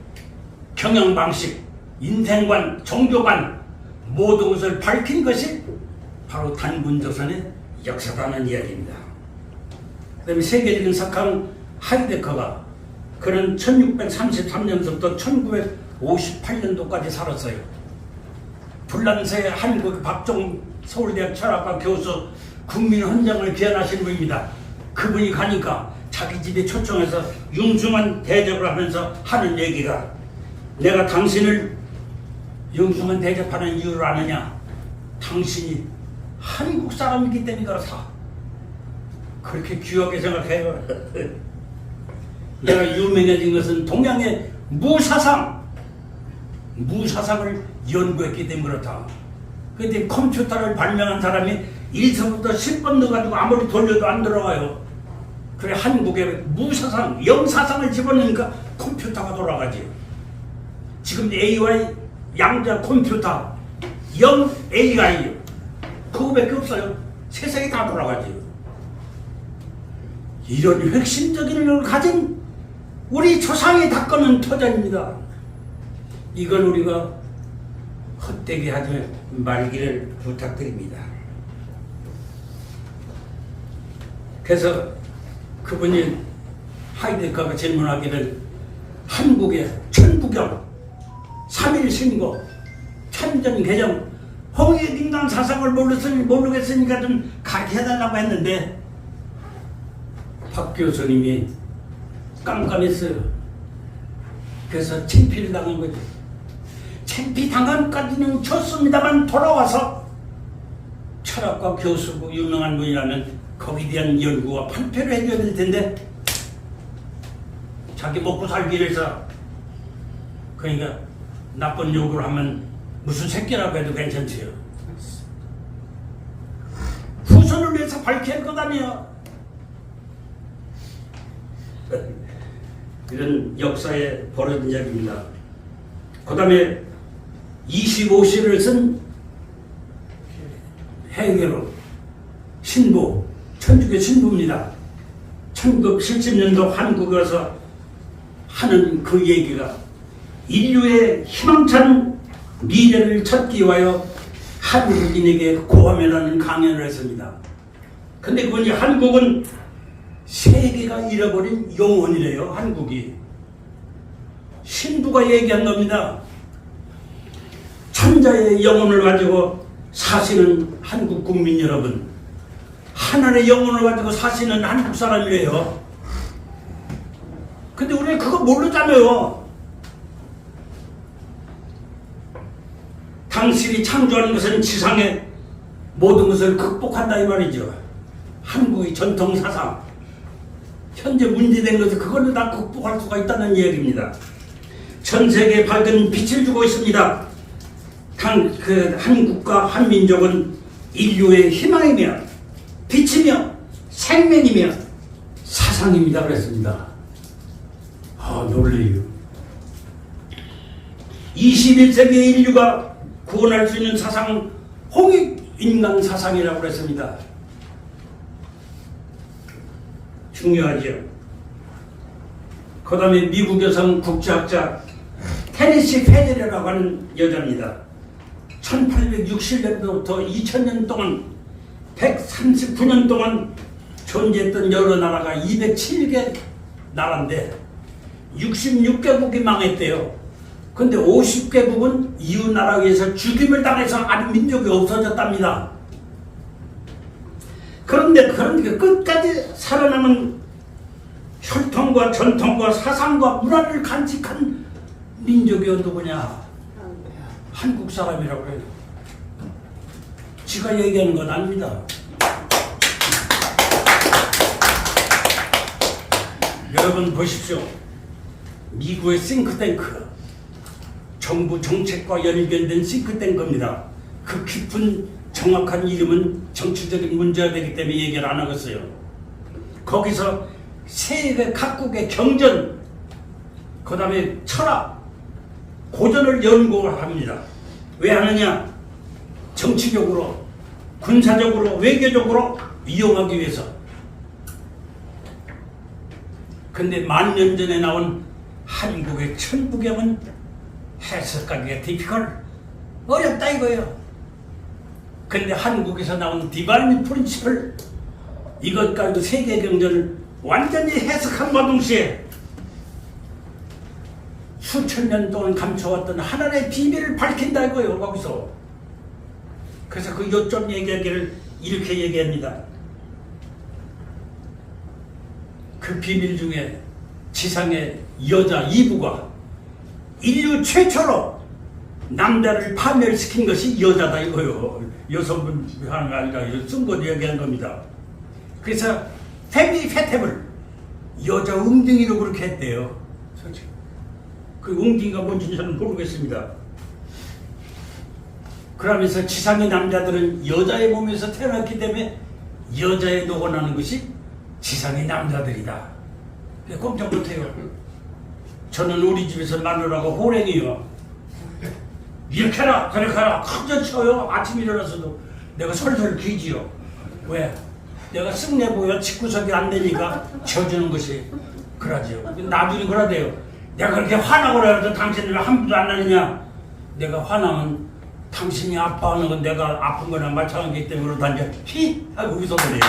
경영방식, 인생관, 종교관 모든 것을 밝힌 것이 바로 단군조선의 역사라는 이야기입니다. 그 다음에 세계적인 석강 하이데커가 그는 1633년부터 1958년도까지 살았어요. 불란서의 한국 박종 서울대학 철학과 교수 국민헌장을 기원하신 분입니다. 그분이 가니까 자기 집에 초청해서 융숭한 대접을 하면서 하는 얘기가 내가 당신을 융숭한 대접하는 이유를 아느냐? 당신이 한국 사람이기 때문에 그렇다. 그렇게 귀하게 생각해요. 내가 유명해진 것은 동양의 무사상을 연구했기 때문에 그렇다. 그때 컴퓨터를 발명한 사람이 1서부터 10번 넣어가지고 아무리 돌려도 안 들어가요. 그래 한국에 무사상, 영사상을 집어넣으니까 컴퓨터가 돌아가지. 지금 AI 양자 컴퓨터, 영 AI 그거밖에 없어요. 세상이 다 돌아가지. 이런 핵심적인 걸 가진 우리 조상의 닦아는 터전입니다. 이걸 우리가 헛되게 하지 말기를 부탁드립니다. 그래서 그분이 하이데커가 질문하기를 한국의 천부경, 삼일신고, 천전개정, 홍익인간 사상을 모르겠으니까 좀 가르쳐달라고 했는데 박 교수님이 깜깜했어요. 그래서 창피를 당한 거죠. 창피 당한까지는 좋습니다만 돌아와서 철학과 교수고 유명한 분이라면 거기에 대한 연구와 발표를 해줘야 될 텐데 자기 먹고 살기 위해서 그러니까 나쁜 욕을 하면 무슨 새끼라고 해도 괜찮지요. 후손을 위해서 밝혀야 할 것 아니에요. 이런 역사에 벌어진 이야기입니다. 그 다음에 25시를 쓴 해계로 신부, 천주교 신부입니다. 1970년도 한국에 와서 하는 그 얘기가 인류의 희망찬 미래를 찾기 위하여 한국인에게 고하면하는 강연을 했습니다. 근데 그분이 한국은 세계가 잃어버린 영혼이래요. 한국이 신부가 얘기한 겁니다. 천자의 영혼을 가지고 사시는 한국 국민 여러분, 하늘의 영혼을 가지고 사시는 한국 사람이래요. 근데 우리는 그거 모르잖아요. 당신이 창조하는 것은 지상의 모든 것을 극복한다 이 말이죠. 한국의 전통 사상, 현재 문제된 것을 그걸로 다 극복할 수가 있다는 이야기입니다. 전 세계에 밝은 빛을 주고 있습니다. 한국과 한민족은 인류의 희망이며 빛이며 생명이며 사상입니다 그랬습니다. 놀래요. 21세기의 인류가 구원할 수 있는 사상은 홍익인간 사상이라고 그랬습니다. 중요하죠. 그 다음에 미국 여성 국제학자 테니시 페데레라고 하는 여자입니다. 1860년부터 2000년 동안 139년 동안 존재했던 여러 나라가 207개 나라인데 66개국이 망했대요. 근데 50개국은 이웃 나라에 의해서 죽임을 당해서 아는 민족이 없어졌답니다. 그런데 끝까지 살아남은 혈통과 전통과 사상과 문화를 간직한 민족이 누구냐? 한국 사람이라고 해요. 지가 얘기하는 건 아닙니다. 여러분 보십시오. 미국의 싱크탱크, 정부 정책과 연결된 싱크탱크입니다. 그 깊은 정확한 이름은 정치적인 문제가 되기 때문에 얘기를 안 하겠어요. 거기서 세계 각국의 경전, 그 다음에 철학, 고전을 연구합니다. 왜 하느냐? 정치적으로, 군사적으로, 외교적으로 이용하기 위해서. 근데 만 년 전에 나온 한국의 천부경은 해석하기가 디피컬, 어렵다 이거예요. 근데 한국에서 나온 디바인 프린시플, 이것 가지고 세계 경전을 완전히 해석함과 동시에 수천 년 동안 감춰왔던 하나님의 비밀을 밝힌다 이거예요, 거기서. 그래서 그 요점 얘기하기를 이렇게 얘기합니다. 그 비밀 중에 지상의 여자 이브가 인류 최초로 남자를 파멸시킨 것이 여자다 이거예요. 여성분 하는 게 아니라 쓴것 얘기한 겁니다. 그래서 페미페테블, 여자 웅덩이로 그렇게 했대요. 그 웅덩이가 뭔지 저는 모르겠습니다. 그러면서 지상의 남자들은 여자의 몸에서 태어났기 때문에 여자에 녹아나는 것이 지상의 남자들이다. 꼼짝 못해요. 저는 우리 집에서 마누라가 호랭이요. 이렇게 해라 저렇게 해라 큰절 쳐요. 아침 일어나서도 내가 설설 귀지요. 왜? 내가 쓱내 보여 집구석이 안 되니까 쳐주는 것이 그러지요. 나중에 그러대요. 내가 그렇게 화나고 그래도 당신은 왜 한 분도 안 나느냐? 내가 화나면 당신이 아파하는 건 내가 아픈 거랑 마찬가지이기 때문에 그러다 이제 히! 하고 웃어버려요.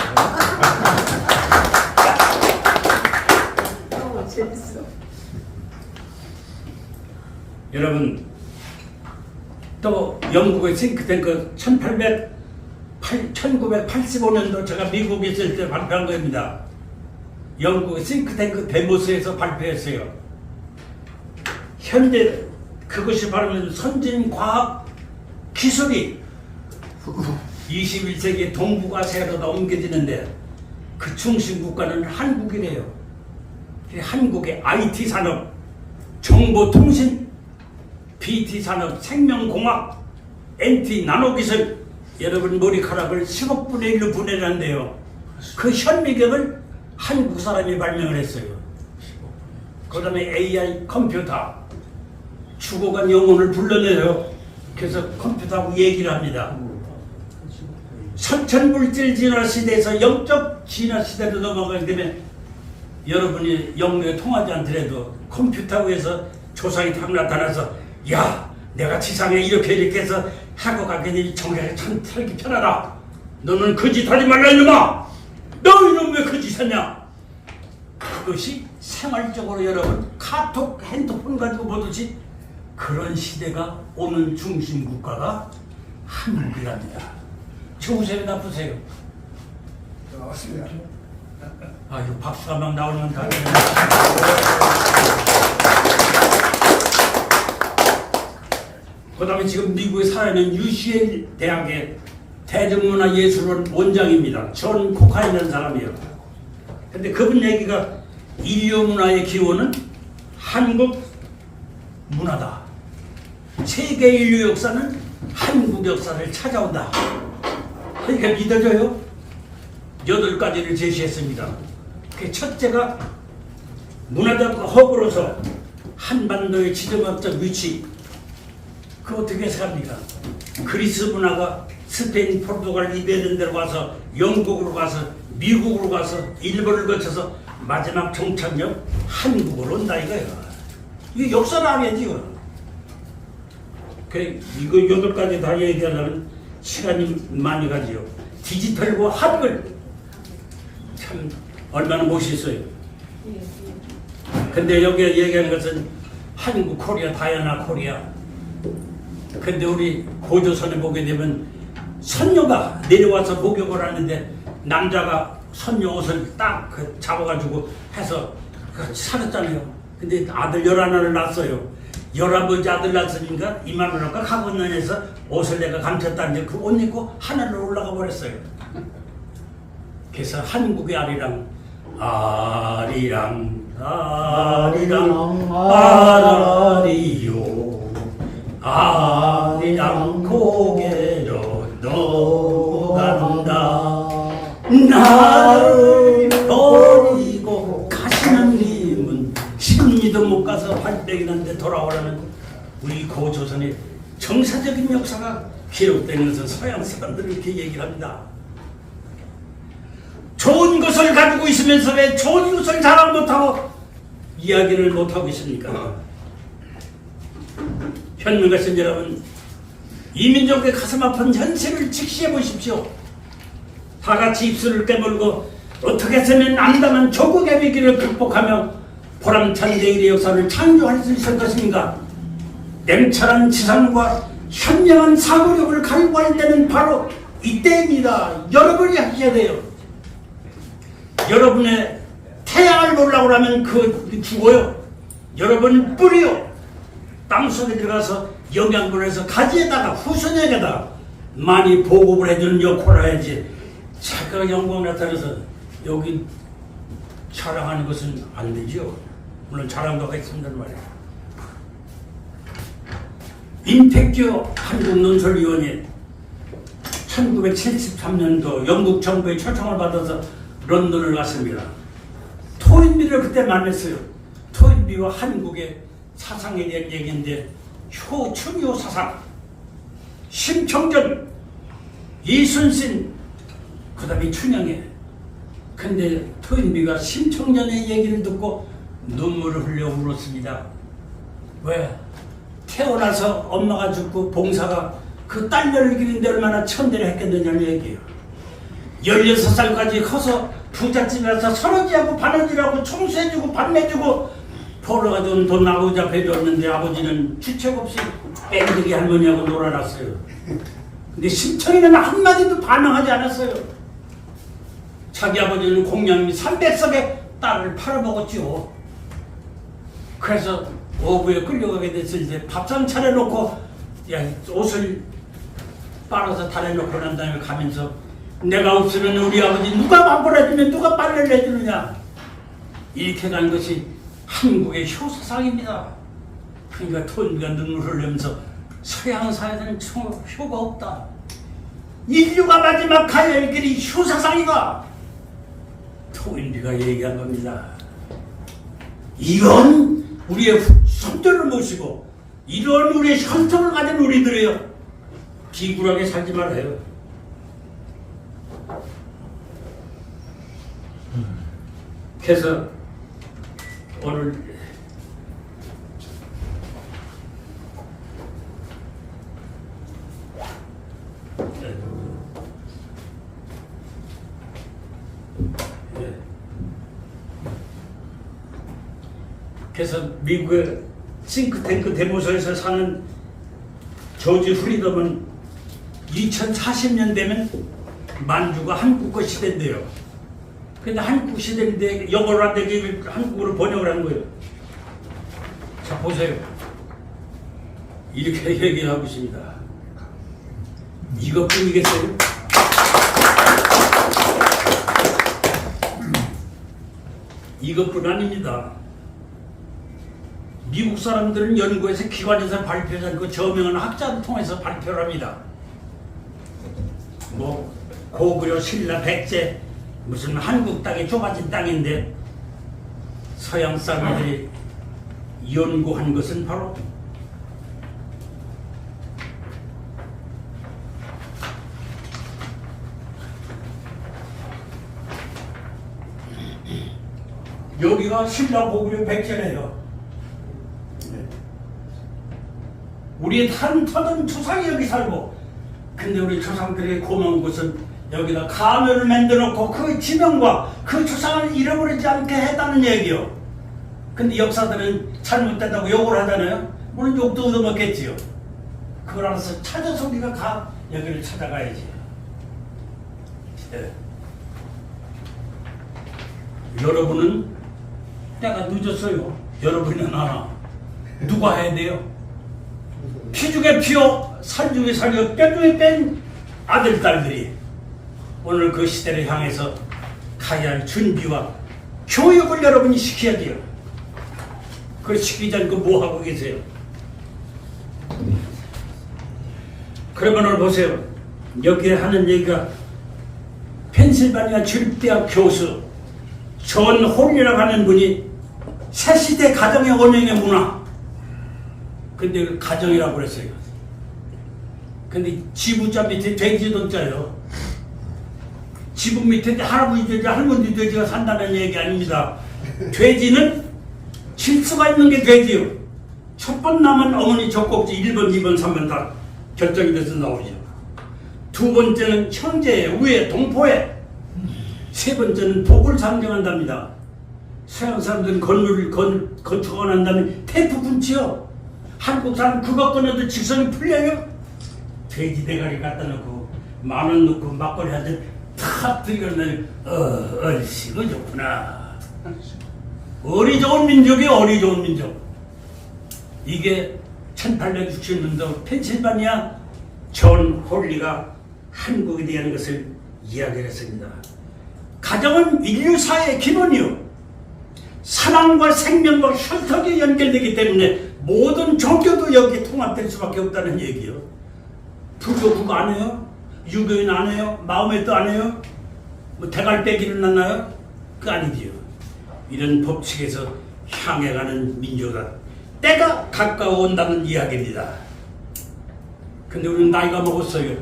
재밌어. 여러분, 또 영국의 싱크탱크 1985년도 제가 미국에 있을 때 발표한 겁니다. 영국의 싱크탱크 데모스에서 발표했어요. 현재 그것이 바로 선진 과학 기술이 21세기 동북아시아로 옮겨지는데 그 중심 국가는 한국이래요. 한국의 IT 산업, 정보통신, BT 산업, 생명공학, NT 나노기술, 여러분 머리카락을 10억분의 1로 분해한대요. 그 현미경을 한국 사람이 발명을 했어요. 그 다음에 AI 컴퓨터, 죽어간 영혼을 불러내요. 그래서 컴퓨터하고 얘기를 합니다. 선천물질 진화 시대에서 영적 진화 시대로 넘어가기 때문에 여러분이 영역에 통하지 않더라도 컴퓨터 위에서 조상이 탁 나타나서 야 내가 지상에 이렇게 해서 하고 가겠니 정말 참 살기 편하다. 너는 그 짓 하지 말라 이놈아. 너 이놈 왜 그 짓 하냐. 그것이 생활적으로 여러분 카톡 핸드폰 가지고 보듯이 그런 시대가 오는 중심 국가가 한국이랍니다. 좋으세요 나쁘세요? 맞습니다. 아, 이거 박수가 막 나오면 다. 그 다음에 지금 미국에 살아있는 UCL 대학의 대중문화예술원 원장입니다. 존 코카인이라는 사람이에요. 근데 그분 얘기가 인류 문화의 기원은 한국 문화다. 세계 인류 역사는 한국 역사를 찾아온다. 그러니까 믿어져요? 8가지를 제시했습니다. 그 첫째가 문화적 허브로서 한반도의 지정학적 위치. 그 어떻게 생각합니까? 그리스 문화가 스페인, 포르투갈, 이베리안 데로 가서 영국으로 가서 미국으로 가서 일본을 거쳐서 마지막 종착역 한국으로 온다 이거야. 이거 역사를 알아야지 이거. 그래 이거 8가지 다 얘기하려면 시간이 많이 가지요. 디지털과 한글 참 얼마나 멋있어요. 근데 여기 얘기하는 것은 한국 코리아 다이아나 코리아. 근데 우리 고조선에 보게 되면 선녀가 내려와서 목욕을 하는데 남자가 선녀 옷을 딱 잡아가지고 해서 살았잖아요. 근데 아들 11을 낳았어요. 11번째 아들 낳았으니까 이만원아까 학원년에서 옷을 내가 감췄다는데 그 옷 입고 하늘로 올라가 버렸어요. 그래서 한국의 아리랑 아리랑 아리요 아리랑 고개로 넘어간다. 나를 버리고 가시는 님은 심리도 못 가서 발백이는데 돌아오라는 우리 고조선의 정사적인 역사가 기록되는 것은 서양 사람들이 이렇게 얘기를 합니다. 좋은 것을 가지고 있으면서 왜 좋은 것을 자랑 못하고 이야기를 못하고 있습니까? 현명하신 여러분, 이민족의 가슴 아픈 현실을 직시해 보십시오. 다 같이 입술을 깨물고 어떻게 해서는 암담한 조국의 위기를 극복하며 보람찬 내일의 역사를 창조할 수 있을 것인가? 냉철한 지상과 현명한 사고력을 갈구할 때는 바로 이때입니다. 여러분이 하셔야 돼요. 여러분의 태양을 보려고 하면 그 죽어요. 여러분 뿌리요. 땅속에 들어가서 영양분을 해서 가지에다가 후손에게다 많이 보급을 해주는 역할을 해야지. 자기가 영광 나타나서 여기 자랑하는 것은 안 되죠. 물론 자랑도 하겠습니다만 말이에요. 임택규 한국논설위원회 1973년도 영국 정부의 초청을 받아서 런던을 갔습니다. 토인비를 그때 만났어요. 토인비와 한국의 사상에 대한 얘기인데 초충요 사상, 심청전, 이순신, 그 다음에 춘향에. 근데 토인비가 심청전의 얘기를 듣고 눈물을 흘려 울었습니다. 왜? 태어나서 엄마가 죽고 봉사가 그 딸녀를 기르는데 얼마나 천대를 했겠느냐는 얘기예요. 16살까지 커서 부잣집에 가서 설거지하고 바느질하고 청소해주고 밥 내주고 벌어가지고 돈 아버지 앞에 줬는데 아버지는 주책 없이 뺑득이 할머니하고 놀아놨어요. 근데 심청이는 한마디도 반응하지 않았어요. 자기 아버지는 공양미 300석에 딸을 팔아먹었죠. 그래서 오후에 끌려가게 됐을 때 밥상 차려놓고 옷을 빨아서 달아놓고 난 다음에 가면서 내가 없으면 우리 아버지 누가 밥을 해주면 누가 빨래를 해주느냐. 이렇게 간 것이 한국의 효사상입니다. 그러니까 토인비가 눈물 흘리면서 서양 사회에는 효가 없다. 인류가 마지막 가야 할 길이 효사상이다. 토인비가 얘기한 겁니다. 이건 우리의 선조를 모시고 이런 우리의 혈통을 가진 우리들이요. 비굴하게 살지 말아요. 그래서 오늘 그래서 미국의 싱크탱크 데모소에서 사는 조지 프리덤은 2040년 되면 만주가 한국어 시대인데요. 근데 한국 시대인데 영어로 안 되게 한국어로 번역을 한 거예요. 자 보세요. 이렇게 얘기하고 있습니다. 이것뿐이겠어요? 이것뿐 아닙니다. 미국 사람들은 연구에서 기관에서 발표하지 않고 저명한 학자를 통해서 발표를 합니다. 뭐 고구려 신라 백제 무슨 한국 땅이 좁아진 땅인데 서양 사람들이 연구한 것은 바로 여기가 신라 고구려 백제래요. 우리의 다른 터전 조상이 여기 살고, 근데 우리 조상들의 고마운 것은 여기다 가면을 만들어 놓고 그 지명과 그 조상을 잃어버리지 않게 했다는 얘기요. 근데 역사들은 잘못됐다고 욕을 하잖아요. 물론 욕도 얻어먹겠지요. 그걸 알아서 찾아서 우리가 여기를 찾아가야지. 예. 여러분은 때가 늦었어요. 여러분은 알아. 누가 해야 돼요? 피 중에 피요, 살 중에 살요, 뼈 중에 뺀 아들, 딸들이 오늘 그 시대를 향해서 가야 할 준비와 교육을 여러분이 시켜야 돼요. 그걸 시키지 않고 뭐 하고 계세요? 그러면 오늘 보세요. 여기에 하는 얘기가 펜실바니아 주립대학 교수 존 홀이라고 하는 분이 새시대 가정의 원형의 문화, 근데 그 가정이라고 그랬어요. 근데 지부자 밑에 돼지도 짜요. 지부 밑에 할아버지 돼지, 할머니 돼지가 산다는 얘기 아닙니다. 돼지는 질서가 있는 게 돼지요. 첫 번 남은 어머니 젖꼭지 1번, 2번, 3번 다 결정이 돼서 나오죠. 두 번째는 형제에, 우에, 동포에. 세 번째는 복을 상징한답니다. 서양 사람들은 건물을 건축하고 난 다음에 테이프 분치요. 한국 사람 그거 꺼내도 직성이 풀려요. 돼지 대가리 갖다 놓고 10,000원 넣고 막걸리 한 잔 탁 들이거나 얼씨구 좋구나. 어리 좋은 민족이에요. 어리 좋은 민족. 이게 1860년도 펜실바니아 존 홀리가 한국에 대한 것을 이야기를 했습니다. 가정은 인류 사회의 기본이요. 사랑과 생명과 혈통이 연결되기 때문에 모든 종교도 여기에 통합될 수밖에 없다는 얘기요. 불교 그거 안 해요? 유교인 안 해요? 마음의 뜻 안 해요? 뭐 대갈빼기를 났나요? 그거 아니지요. 이런 법칙에서 향해가는 민족이다. 때가 가까워 온다는 이야기입니다. 근데 우리는 나이가 먹었어요.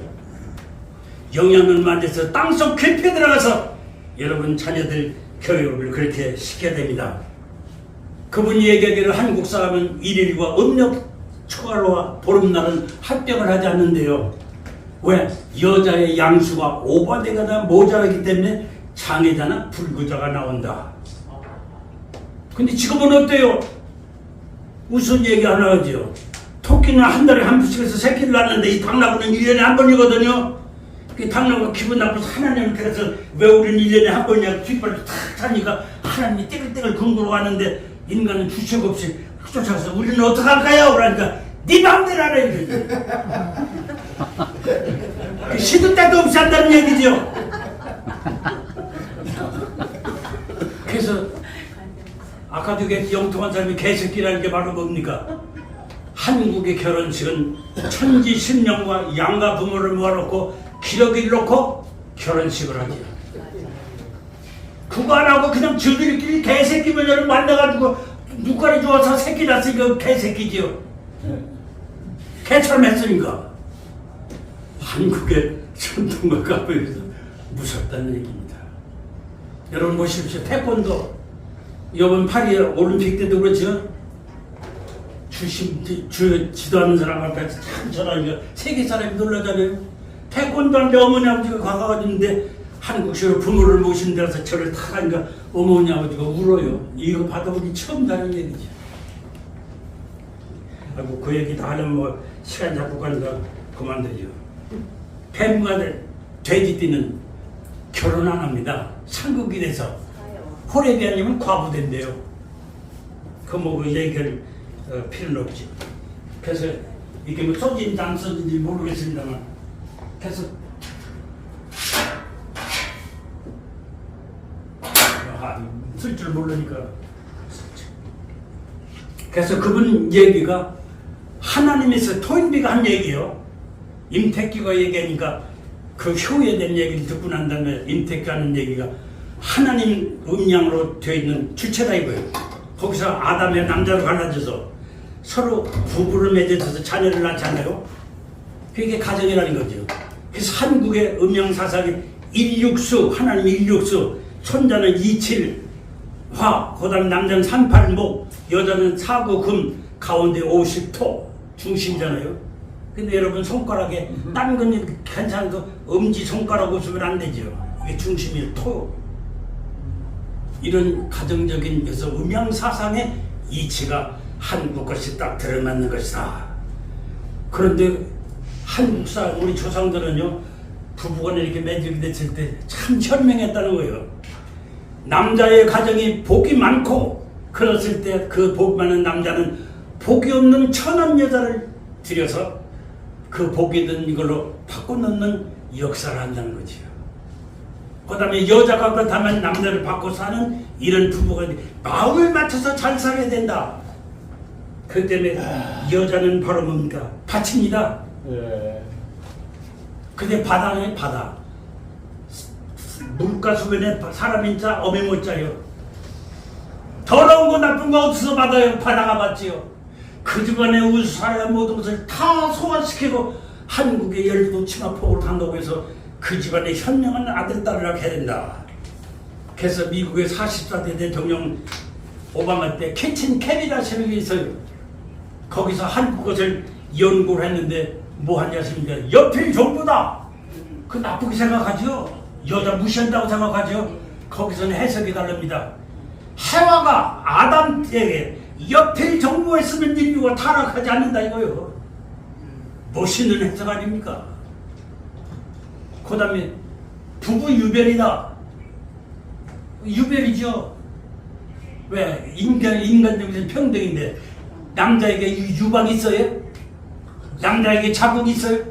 영양을 만들어서 땅속 깊이 들어가서 여러분 자녀들 교육을 그렇게 시켜야 됩니다. 그분이 얘기하기를 한국 사람은 일일과 음력 초가로와 보름날은 합병을 하지 않는데요. 왜? 여자의 양수가 오버되거나 모자라기 때문에 장애자나 불구자가 나온다. 근데 지금은 어때요? 무슨 얘기 하나 하죠. 토끼는 한 달에 한 번씩 해서 새끼를 낳는데 이 당나귀는 1년에 한 번이거든요. 그 당나귀가 기분 나빠서 하나님을 그래서 왜 우리는 1년에 한 번이냐고 뒷발로 탁 차니까 하나님이 떼글떼글 궁구로 가는데 인간은 주책 없이 쫓아가서 우리는 어떡할까요? 그러니까 네 맘대로 하라 이거지. 시도 때도 없이 한다는 얘기죠. 그래서 아까도 영통한 사람이 개새끼라는 게 바로 뭡니까? 한국의 결혼식은 천지 신령과 양가 부모를 모아놓고 기러기를 놓고 결혼식을 하죠. 그거 안 하고 그냥 저들끼리 개새끼 모녀를 만나가지고 눈깔이 좋아서 새끼 낳았으니까 개새끼지요. 개처럼 했으니까. 한국의 전통과 가보에서 무섭다는 얘기입니다. 여러분 보십시오. 태권도 이번 파리 올림픽 때도 그렇죠. 지도하는 사람 앞에서 참 저러니까 세계 사람이 놀라잖아요. 태권도 하는데 어머니 아버지가 가가지는데 한국식으로 부모를 모신 데서 저를 타가니까 어머니 아버지가 울어요. 이거 받아보기 처음 다는 얘기죠. 아이고 그 얘기 다 하려면 뭐 시간 잡고 가니까 그만두죠. 뱀과 돼지띠는 결혼 안 합니다. 상국이 돼서 호래비 아니면 과부된대요. 그 뭐 그 얘기를 필요는 없지. 그래서 이게 뭐 써진지 안 써진지 모르겠습니다만 그래서 쓸 줄 모르니까 그래서 그분 얘기가 하나님에서 토인비가 한 얘기예요. 임택기가 얘기하니까 그 효예된 얘기를 듣고 난 다음에 임택하는 얘기가 하나님 음양으로 되어 있는 주체다 이거예요. 거기서 아담의 남자로 갈라져서 서로 부부를 맺어서 자녀를 낳잖아요. 그게 가정이라는 거죠. 그래서 한국의 음양 사상이 일육수, 하나님 일육수, 손자는 이칠, 화, 그다음 남자는 38목, 여자는 사구금, 가운데 50토 중심이잖아요. 근데 여러분 손가락에 딴 건 괜찮아도 엄지 손가락 웃으면 안 되죠. 이게 중심이 토. 이런 가정적인 그래서 음양 사상의 이치가 한국 것이 딱 들어맞는 것이다. 그런데 한국 사람 우리 조상들은요 부부간에 이렇게 맺게 됐을 때 참 현명했다는 거예요. 남자의 가정이 복이 많고 그랬을 때 그 복 많은 남자는 복이 없는 천한 여자를 들여서 그 복이 든 이걸로 바꿔놓는 역사를 한다는 거지요. 그 다음에 여자가 그렇다면 남자를 바꿔 사는 이런 부부가 마음을 맞춰서 잘 살아야 된다. 그 때문에 여자는 바로 뭡니까? 밭입니다. 근데 바다는 바다. 물가 수변에 사람이 자 어미 못 자요. 더러운 거 나쁜 거 어디서 받아요? 바다가 받지요. 그 집안에 우수 살아야 모든 것을 다 소화시키고 한국의 열도 치마폭으로 한다고 해서 그 집안에 현명한 아들 딸을 해야 된다. 그래서 미국의 44대 대통령 오바마 때 캐친 캐비라 세력이 있어요. 거기서 한국 것을 연구를 했는데 뭐 하냐십니까? 연필 정부다. 그 나쁘게 생각하죠. 여자 무시한다고 생각하죠. 거기서는 해석이 다릅니다. 해와가 아담 때에 연필 정부했으면 인류가 타락하지 않는다 이거요. 멋있는 해석 아닙니까? 그 다음에 부부 유별이다. 유별이죠. 왜? 인간적인 평등인데 남자에게 유방 있어요? 남자에게 자국 있어요?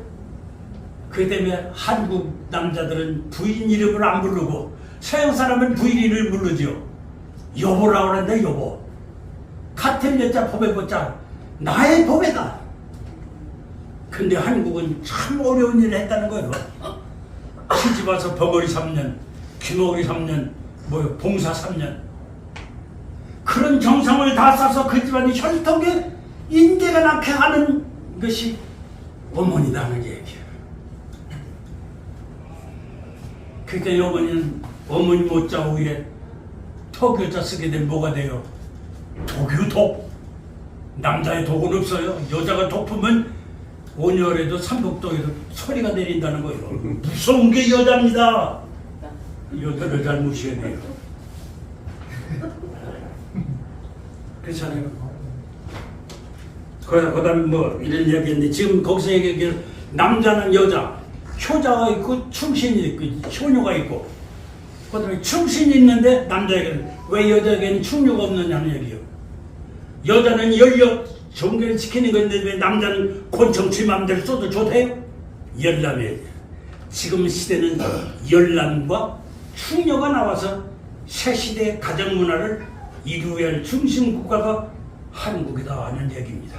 그 때문에 한국 남자들은 부인 이름을 안 부르고 서양 사람은 부인 이름을 부르죠. 여보라고 하는데 여보. 같은 여자 법에 보자 나의 법에다. 근데 한국은 참 어려운 일을 했다는 거예요. 시집 와서 버거리 3년, 귀머거리 3년, 봉사 3년. 그런 정성을 다 써서 그 집안이 혈통에 인재가 낳게 하는 것이 어머니다는 얘기예요. 그러니까 어머니는 어머니 못자 후에 토교자 쓰게 되면 뭐가 돼요? 독유독. 남자의 독은 없어요. 여자가 독품은 온열에도 삼복도에도 소리가 내린다는 거예요. 무서운 게 여자입니다. 여자를 잘 무시해야 돼요. 그렇잖아요. 그 다음에 뭐 이런 얘기인데 지금 거기서 얘기하기를 남자는 여자, 효자가 있고 충신이 있고 효녀가 있고 그 다음에 충신이 있는데 남자에게는 왜 여자에게는 충녀가 없느냐는 얘기예요. 여자는 열력 정계를 지키는 건데 왜 남자는 곤충 지 맘대로 써도 좋대요? 열람이에요. 지금 시대는 열람과 충녀가 나와서 새 시대의 가정 문화를 이루어야 할 중심 국가가 한국이다 하는 얘기입니다.